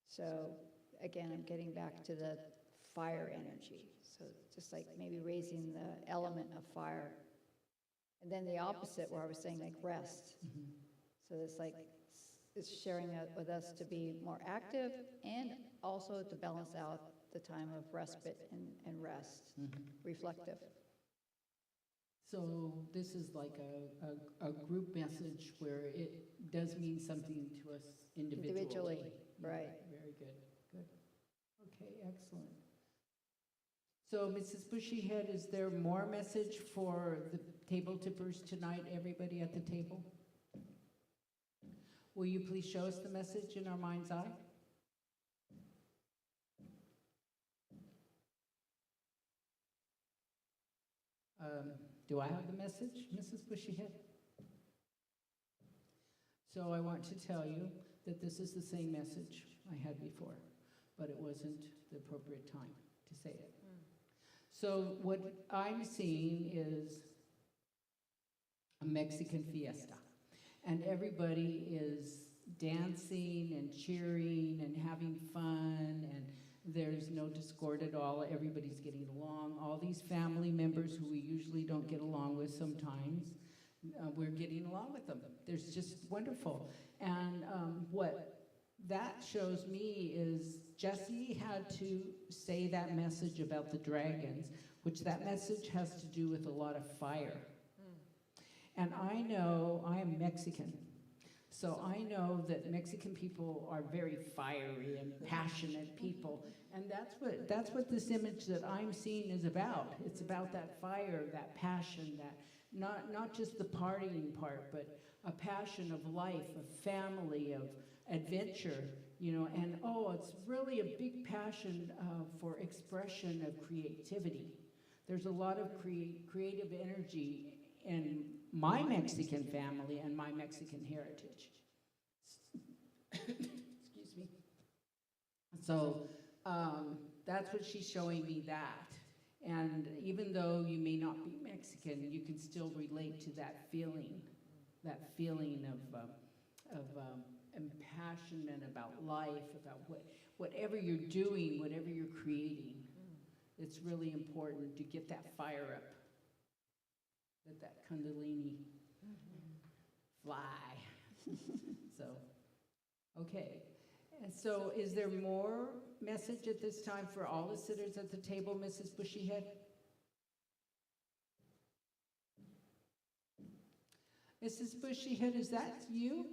So again, I'm getting back to the fire energy. So just like maybe raising the element of fire. And then the opposite, where I was saying like rest. So it's like, it's sharing it with us to be more active and also to balance out the time of respite and rest, reflective. So this is like a group message where it does mean something to us individually. Right. Very good, good. Okay, excellent. So, Mrs. Bushyhead, is there more message for the table tippers tonight, everybody at the table? Will you please show us the message in our mind's eye? Do I have the message, Mrs. Bushyhead? So I want to tell you that this is the same message I had before, but it wasn't the appropriate time to say it. So what I'm seeing is a Mexican fiesta, and everybody is dancing and cheering and having fun, and there's no discord at all. Everybody's getting along. All these family members who we usually don't get along with sometimes, we're getting along with them. There's just wonderful. And what that shows me is Jesse had to say that message about the dragons, which that message has to do with a lot of fire. And I know I am Mexican, so I know that Mexican people are very fiery and passionate people, and that's what this image that I'm seeing is about. It's about that fire, that passion, that not just the partying part, but a passion of life, of family, of adventure, you know, and it's really a big passion for expression of creativity. There's a lot of creative energy in my Mexican family and my Mexican heritage. Excuse me. So that's what she's showing me that. And even though you may not be Mexican, you can still relate to that feeling of passionate about life, about whatever you're doing, whatever you're creating. It's really important to get that fire up, let that kundalini fly. So, okay. And so is there more message at this time for all the sitters at the table, Mrs. Bushyhead? Mrs. Bushyhead, is that you?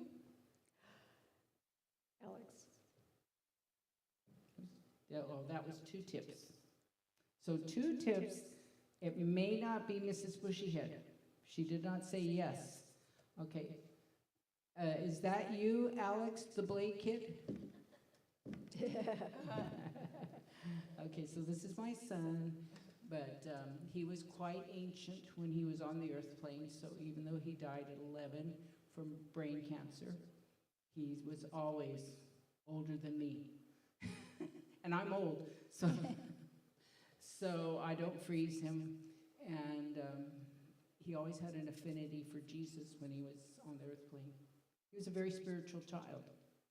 Alex. Yeah, well, that was 2 tips. So 2 tips, it may not be Mrs. Bushyhead, She did not say yes. Okay. Is that you, Alex, the Blade Kid? Okay, so this is my son, but he was quite ancient when he was on the earth plane, so even though he died at 11 from brain cancer, he was always older than me. And I'm old, so I don't freeze him, and he always had an affinity for Jesus when he was on the earth plane. He was a very spiritual child,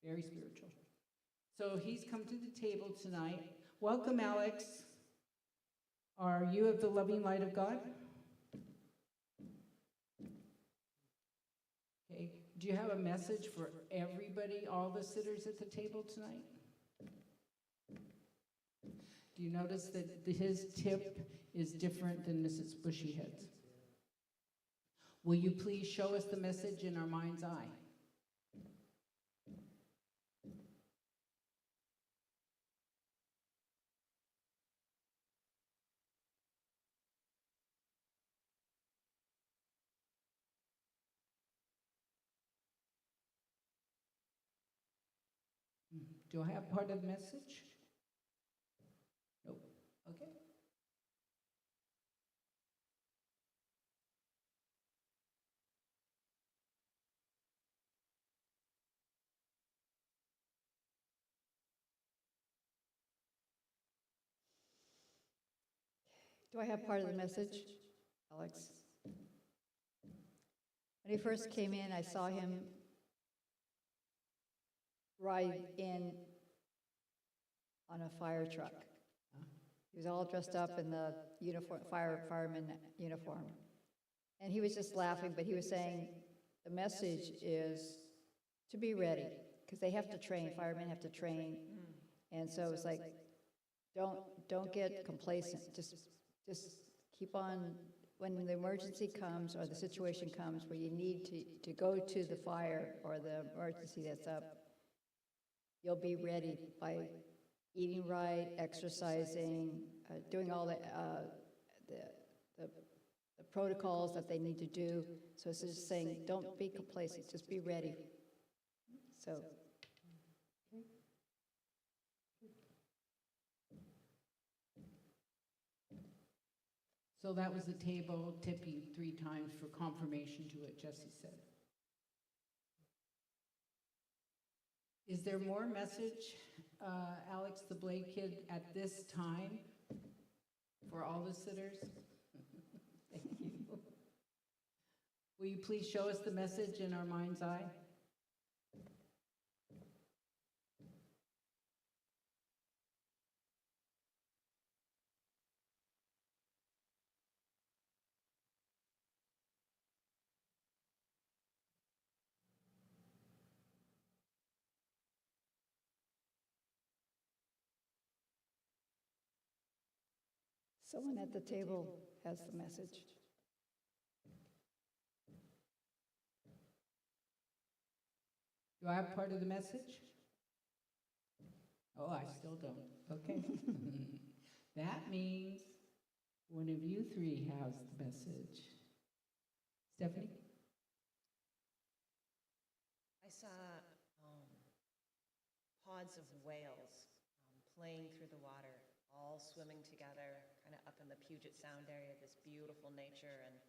very spiritual. So he's come to the table tonight. Welcome, Alex. Are you of the loving light of God? Okay. Do you have a message for everybody, all the sitters at the table tonight? Do you notice that his tip is different than Mrs. Bushyhead's? Will you please show us the message in our mind's eye? Do I have part of the message? Nope. Okay. Do I have part of the message, Alex? When he first came in, I saw him ride in on a fire truck. He was all dressed up in the uniform, fireman uniform. And he was just laughing, but he was saying the message is to be ready, because they have to train, firemen have to train. And so it's like, don't get complacent, just keep on, when the emergency comes or the situation comes where you need to go to the fire or the emergency that's up, you'll be ready by eating right, exercising, doing all the protocols that they need to do. So it's just saying, don't be complacent, just be ready. So. So that was the table tipping 3 times for confirmation to what Jesse said. Is there more message, Alex the Blade Kid, at this time for all the sitters? Thank you. Will you please show us the message in our mind's eye? Someone at the table has the message. Do I have part of the message? Oh, I still don't. Okay. That means one of you 3 has the message. Stephanie? I saw pods of whales playing through the water, all swimming together, kind of up in the Puget Sound area, this beautiful nature. And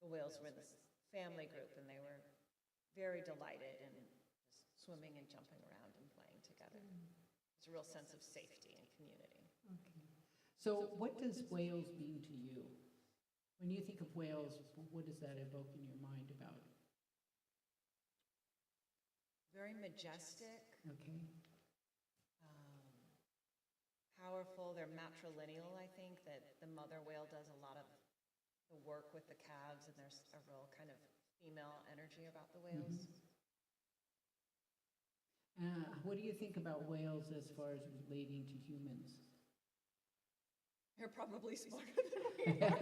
the whales were this family group, and they were very delighted and just swimming and jumping around and playing together. There's a real sense of safety and community. Okay. So what does whales mean to you? When you think of whales, what does that evoke in your mind about? Very majestic, Okay. powerful. They're matrilineal, I think, that the mother whale does a lot of the work with the calves, and there's a real kind of female energy about the whales. What do you think about whales as far as relating to humans? They're probably smarter than we are.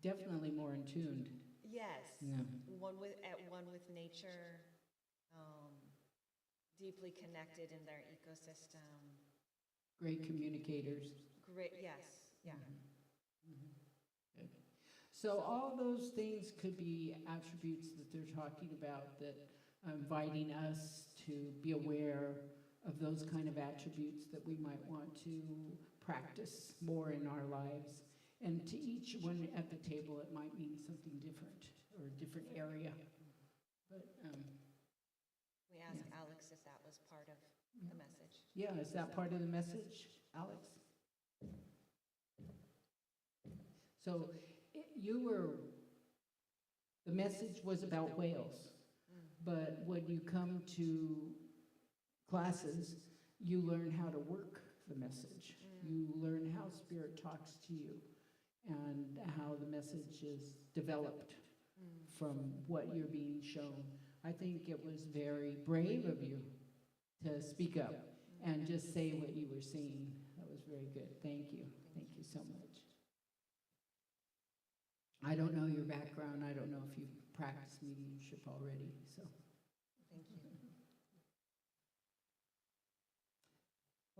Definitely more in tuned. Yes, Yeah. one with nature, deeply connected in their ecosystem. Great communicators. Great, yes, yeah. Good. So all those things could be attributes that they're talking about, that inviting us to be aware of those kind of attributes that we might want to practice more in our lives. And to each one at the table, it might mean something different or a different area. But We asked Alex if that was part of the message. yeah, is that part of the message, Alex? So the message was about whales, but when you come to classes, you learn how to work the message. You learn how Spirit talks to you and how the message is developed from what you're being shown. I think it was very brave of you to speak up and just say what you were seeing. That was very good. Thank you. Thank you so much. I don't know your background. I don't know if you've practiced mediumship already, so. Thank you.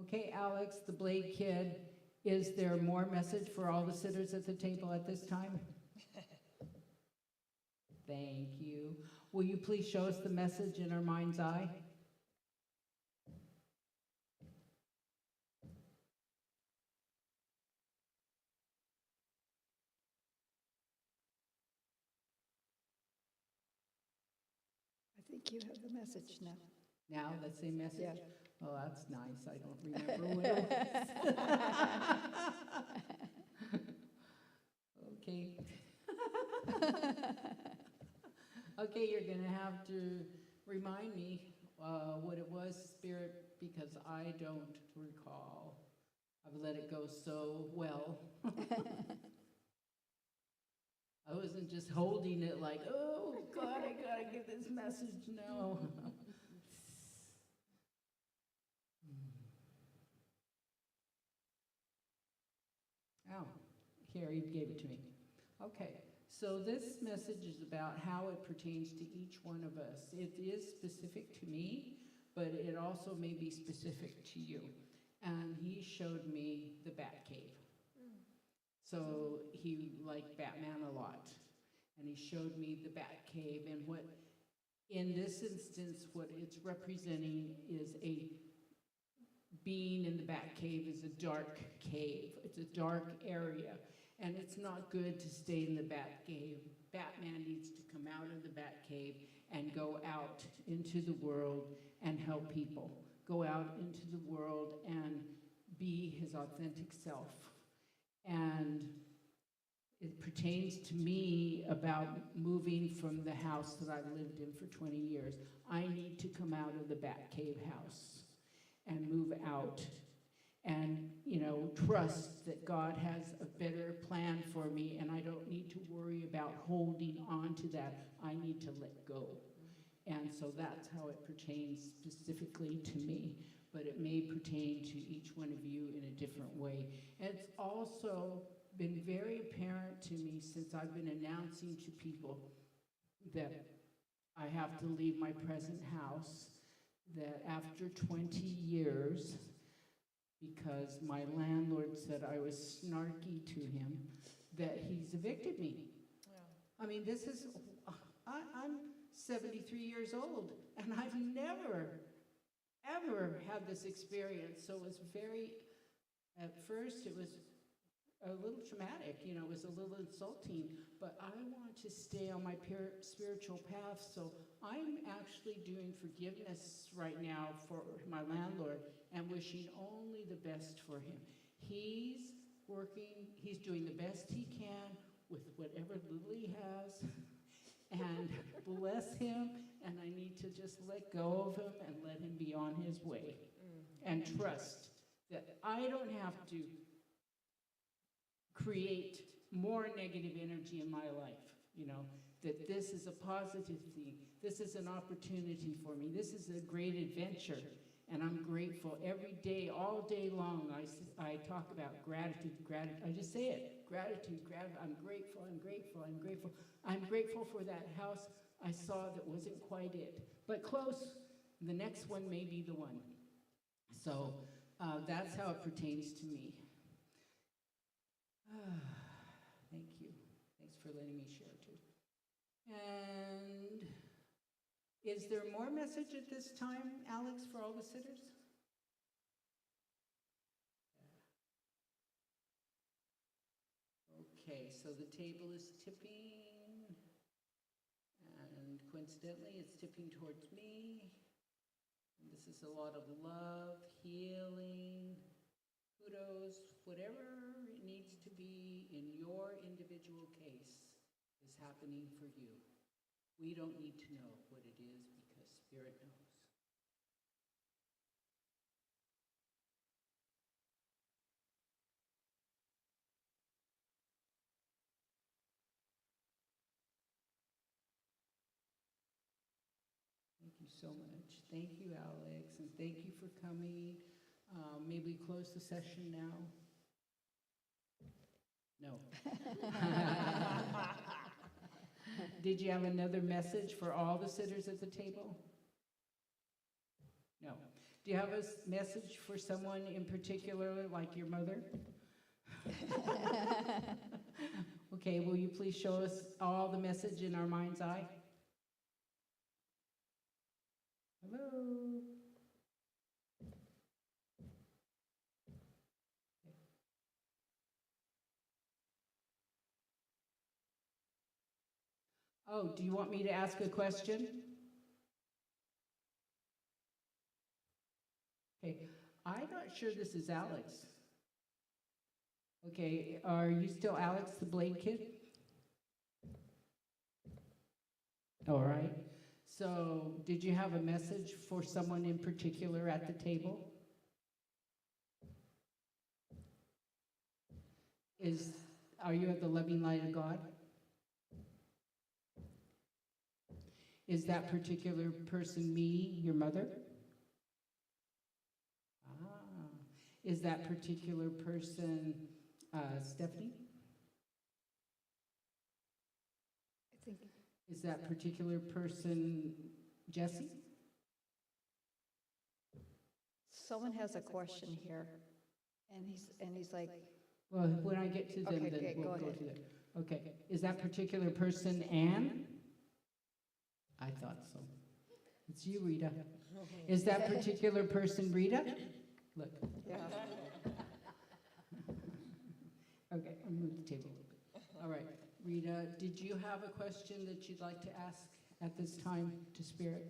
Okay, Alex, the Blade Kid, is there more message for all the sitters at the table at this time? Thank you. Will you please show us the message in our mind's eye? I think you have the message now. Now, that same message? Yeah. Oh, that's nice. I don't remember what it was. Okay. Okay, you're going to have to remind me what it was, Spirit, because I don't recall. I've let it go so well. I wasn't just holding it like, oh, God, I got to give this message. No. Oh, Carrie gave it to me. Okay, so this message is about how it pertains to each one of us. It is specific to me, but it also may be specific to you. And he showed me the Batcave. So he liked Batman a lot. And he showed me the Batcave, and what, in this instance, what it's representing is a being in the Batcave is a dark cave. It's a dark area, and it's not good to stay in the Batcave. Batman needs to come out of the Batcave and go out into the world and help people. Go out into the world and be his authentic self. And it pertains to me about moving from the house that I've lived in for 20 years. I need to come out of the Batcave house and move out and, trust that God has a better plan for me, and I don't need to worry about holding on to that. I need to let go. And so that's how it pertains specifically to me, but it may pertain to each one of you in a different way. And it's also been very apparent to me since I've been announcing to people that I have to leave my present house, that after 20 years, because my landlord said I was snarky to him, that he's evicted me. I mean, I'm 73 years old, and I've never, ever had this experience. So it was at first it was a little traumatic, it was a little insulting, but I want to stay on my spiritual path, so I'm actually doing forgiveness right now for my landlord and wishing only the best for him. He's working, he's doing the best he can with whatever little he has, and bless him, and I need to just let go of him and let him be on his way, and trust that I don't have to create more negative energy in my life, that this is a positive thing. This is an opportunity for me. This is a great adventure, and I'm grateful every day, all day long. I talk about gratitude. I just say it, gratitude. I'm grateful, I'm grateful, I'm grateful. I'm grateful for that house I saw that wasn't quite it, but close. The next one may be the one. So that's how it pertains to me. Thank you. Thanks for letting me share too. And is there more message at this time, Alex, for all the sitters? Okay, so the table is tipping, and coincidentally, it's tipping towards me. And this is a lot of love, healing, kudos, whatever it needs to be in your individual case is happening for you. We don't need to know what it is because Spirit knows. Thank you so much. Thank you, Alex, and thank you for coming. May we close the session now? No. Did you have another message for all the sitters at the table? No. Do you have a message for someone in particular, like your mother? Okay, will you please show us all the message in our mind's eye? Hello? Oh, do you want me to ask a question? Okay, I'm not sure this is Alex. Okay, are you still Alex, the Blade Kid? All right. So, did you have a message for someone in particular at the table? Are you at the loving light of God? Is that particular person me, your mother? Ah. Is that particular person Stephanie? I think Is that particular person Jesse? someone has a question here, and he's like, Well, when I get to them, Okay, then okay, we'll go go ahead. to them. Okay, is that particular person Anne? I thought so. It's you, Rita. Is that particular person Rita? Look. yeah. Okay, I'll move the table a little bit. All right, Rita, did you have a question that you'd like to ask at this time to Spirit?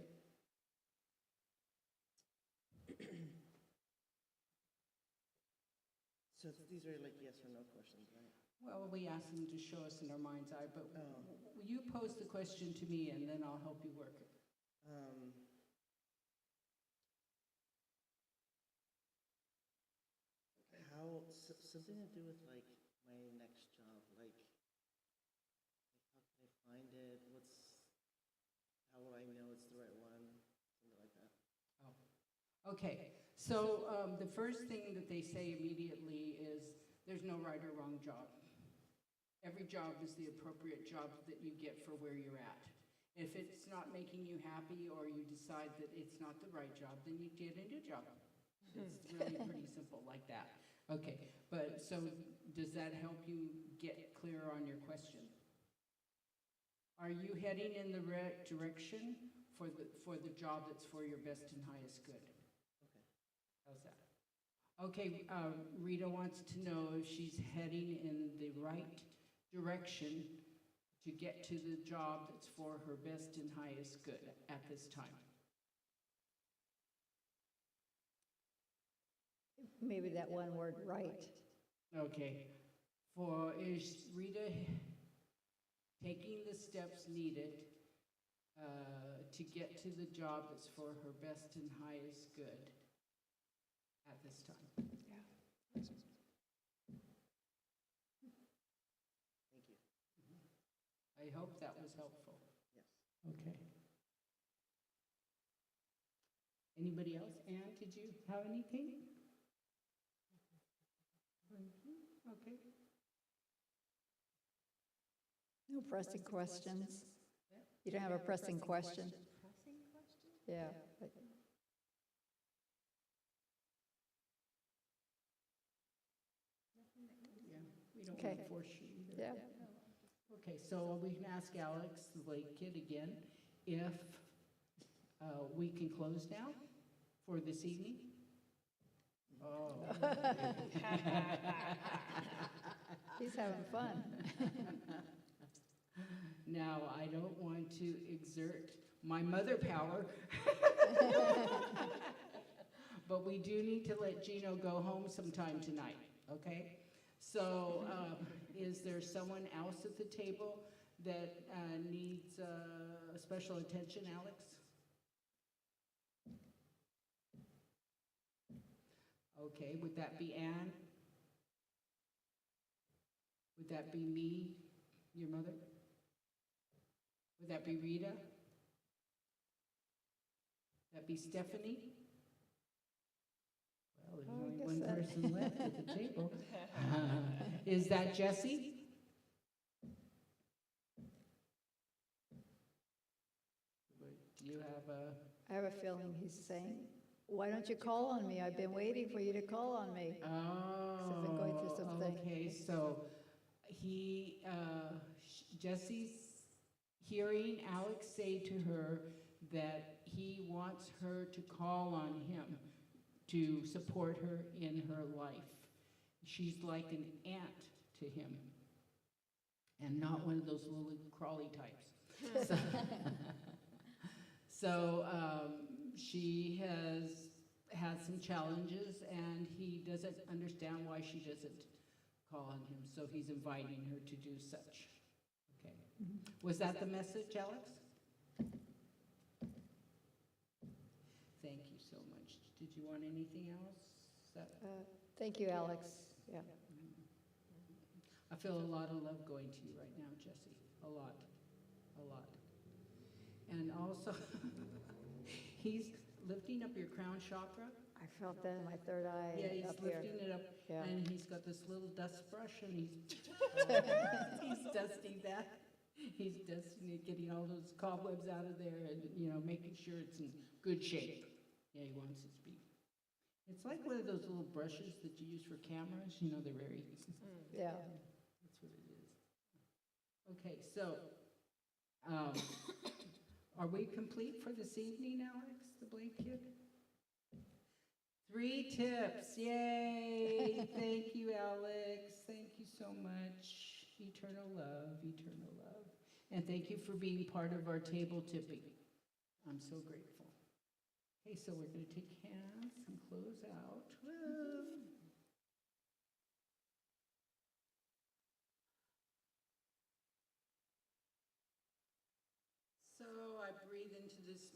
So these are like yes or no questions, right? Well, we asked them to show us in our mind's eye, but Oh. you pose the question to me and then I'll help you work it. Something to do with like my next job, like how can I find it? How will I know it's the right one? Something like that. Oh, okay. So the first thing that they say immediately is there's no right or wrong job. Every job is the appropriate job that you get for where you're at. If it's not making you happy or you decide that it's not the right job, then you get a new job. It's really pretty simple like that. Okay, but so does that help you get clear on your question? Are you heading in the right direction for the job that's for your best and highest good? Okay. How's that? Okay, Rita wants to know if she's heading in the right direction to get to the job that's for her best and highest good at this time. Maybe that one word, right. Okay. Is Rita taking the steps needed to get to the job that's for her best and highest good at this time? Thank you. I hope that was helpful. Yes. Okay. Anybody else? Anne, did you have anything? Okay. No pressing questions. You don't have a pressing question? Pressing question? Yeah. but- Nothing that comes Yeah. to mind. We don't Okay. want to force you either. Yeah. Okay, so we can ask Alex, the late kid again, if we can close now for this evening? Oh. He's having fun. Now, I don't want to exert my mother power. But we do need to let Gino go home sometime tonight, okay? So, is there someone else at the table that needs special attention, Alex? Okay, would that be Anne? Would that be me, your mother? Would that be Rita? Would that be Stephanie? Well, there's Oh, I only guess one that- person left at the table. Is that Jesse? Do you have a? I have a feeling he's saying, why don't you call on me? I've been waiting for you to call on me. Oh, been going through something. okay, so Jesse's hearing Alex say to her that he wants her to call on him to support her in her life. She's like an aunt to him, and not one of those little crawly types. So, so she has had some challenges, and he doesn't understand why she doesn't call on him, so he's inviting her to do such. Okay. Was that the message, Alex? Thank you so much. Did you want anything else? Thank you, Alex. Yeah. I feel a lot of love going to you right now, Jesse. A lot. A lot. And also, he's lifting up your crown chakra. I felt that in my third eye Yeah, he's up here. lifting it up, Yeah. and he's got this little dust brush, and he's he's dusting that. He's dusting it, getting all those cobwebs out of there, and making sure it's in good shape. Yeah, he wants it to be. It's like one of those little brushes that you use for cameras. They're very. Yeah. That's what it is. Okay, so are we complete for this evening, Alex, the Blake kid? 3 tips, yay! Thank you, Alex. Thank you so much. Eternal love, eternal love. And thank you for being part of our table tipping. I'm so grateful. Okay, so we're going to take hands and close out. Woo. So I breathe into this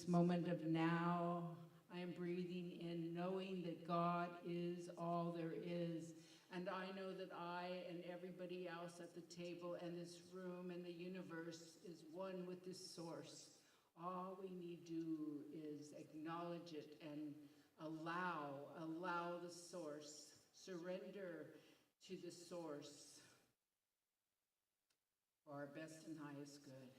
moment of now. I am breathing in knowing that God is all there is. And I know that I and everybody else at the table and this room and the universe is one with this source. All we need to do is acknowledge it and allow the source, surrender to the source for our best and highest good.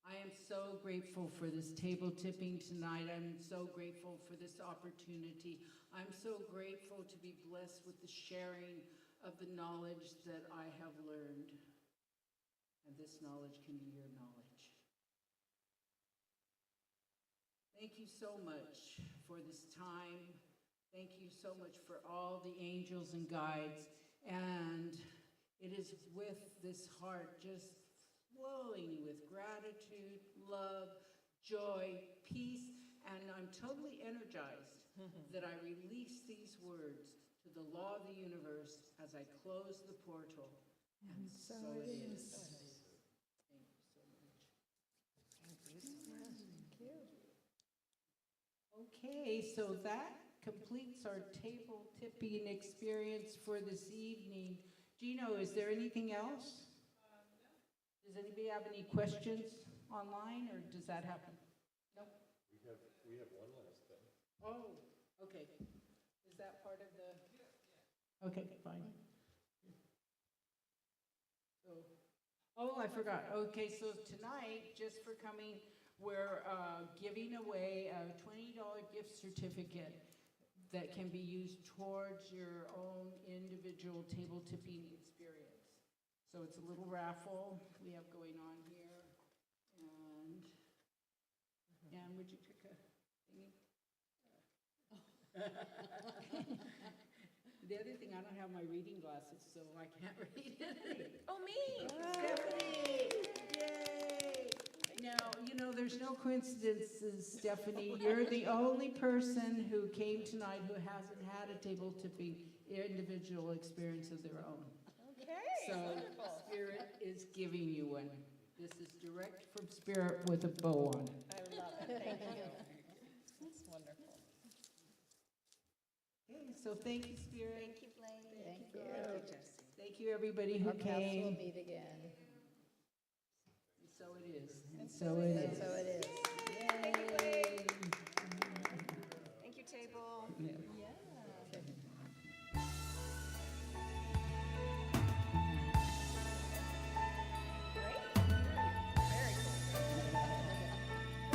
I am so grateful for this table tipping tonight. I'm so grateful for this opportunity. I'm so grateful to be blessed with the sharing of the knowledge that I have learned. And this knowledge can be your knowledge. Thank you so much for this time. Thank you so much for all the angels and guides. And it is with this heart just flowing with gratitude, love, joy, peace, and I'm totally energized that I release these words to the law of the universe as I close the portal. And so it is. Thank you so much. Okay, so that completes our table tipping experience for this evening. Gino, is there anything else? Does anybody have any questions online, or does that happen? No? We have one last thing. Oh, okay. Is that part of the? Okay, fine. So, oh, I forgot. Okay, so tonight, just for coming, we're giving away a $20 gift certificate that can be used towards your own individual table tipping experience. So it's a little raffle we have going on here. And would you pick a thingy? The other thing, I don't have my reading glasses, so I can't read it. Oh, me! Stephanie! Yay! Now, you know, there's no coincidences, Stephanie. You're the only person who came tonight who hasn't had a table tipping individual experience of their own. Okay, So wonderful. Spirit is giving you one. This is direct from Spirit with a bow on it. I love it, thank you. That's wonderful. Okay, so thank you, Spirit. Thank you, Blaine. Thank you. Thank you, everybody who Our paths will came. meet again. And so it is. And so it And is. so it is. Thank you, Blaine. Thank you, table. Yeah. Great. Very cool.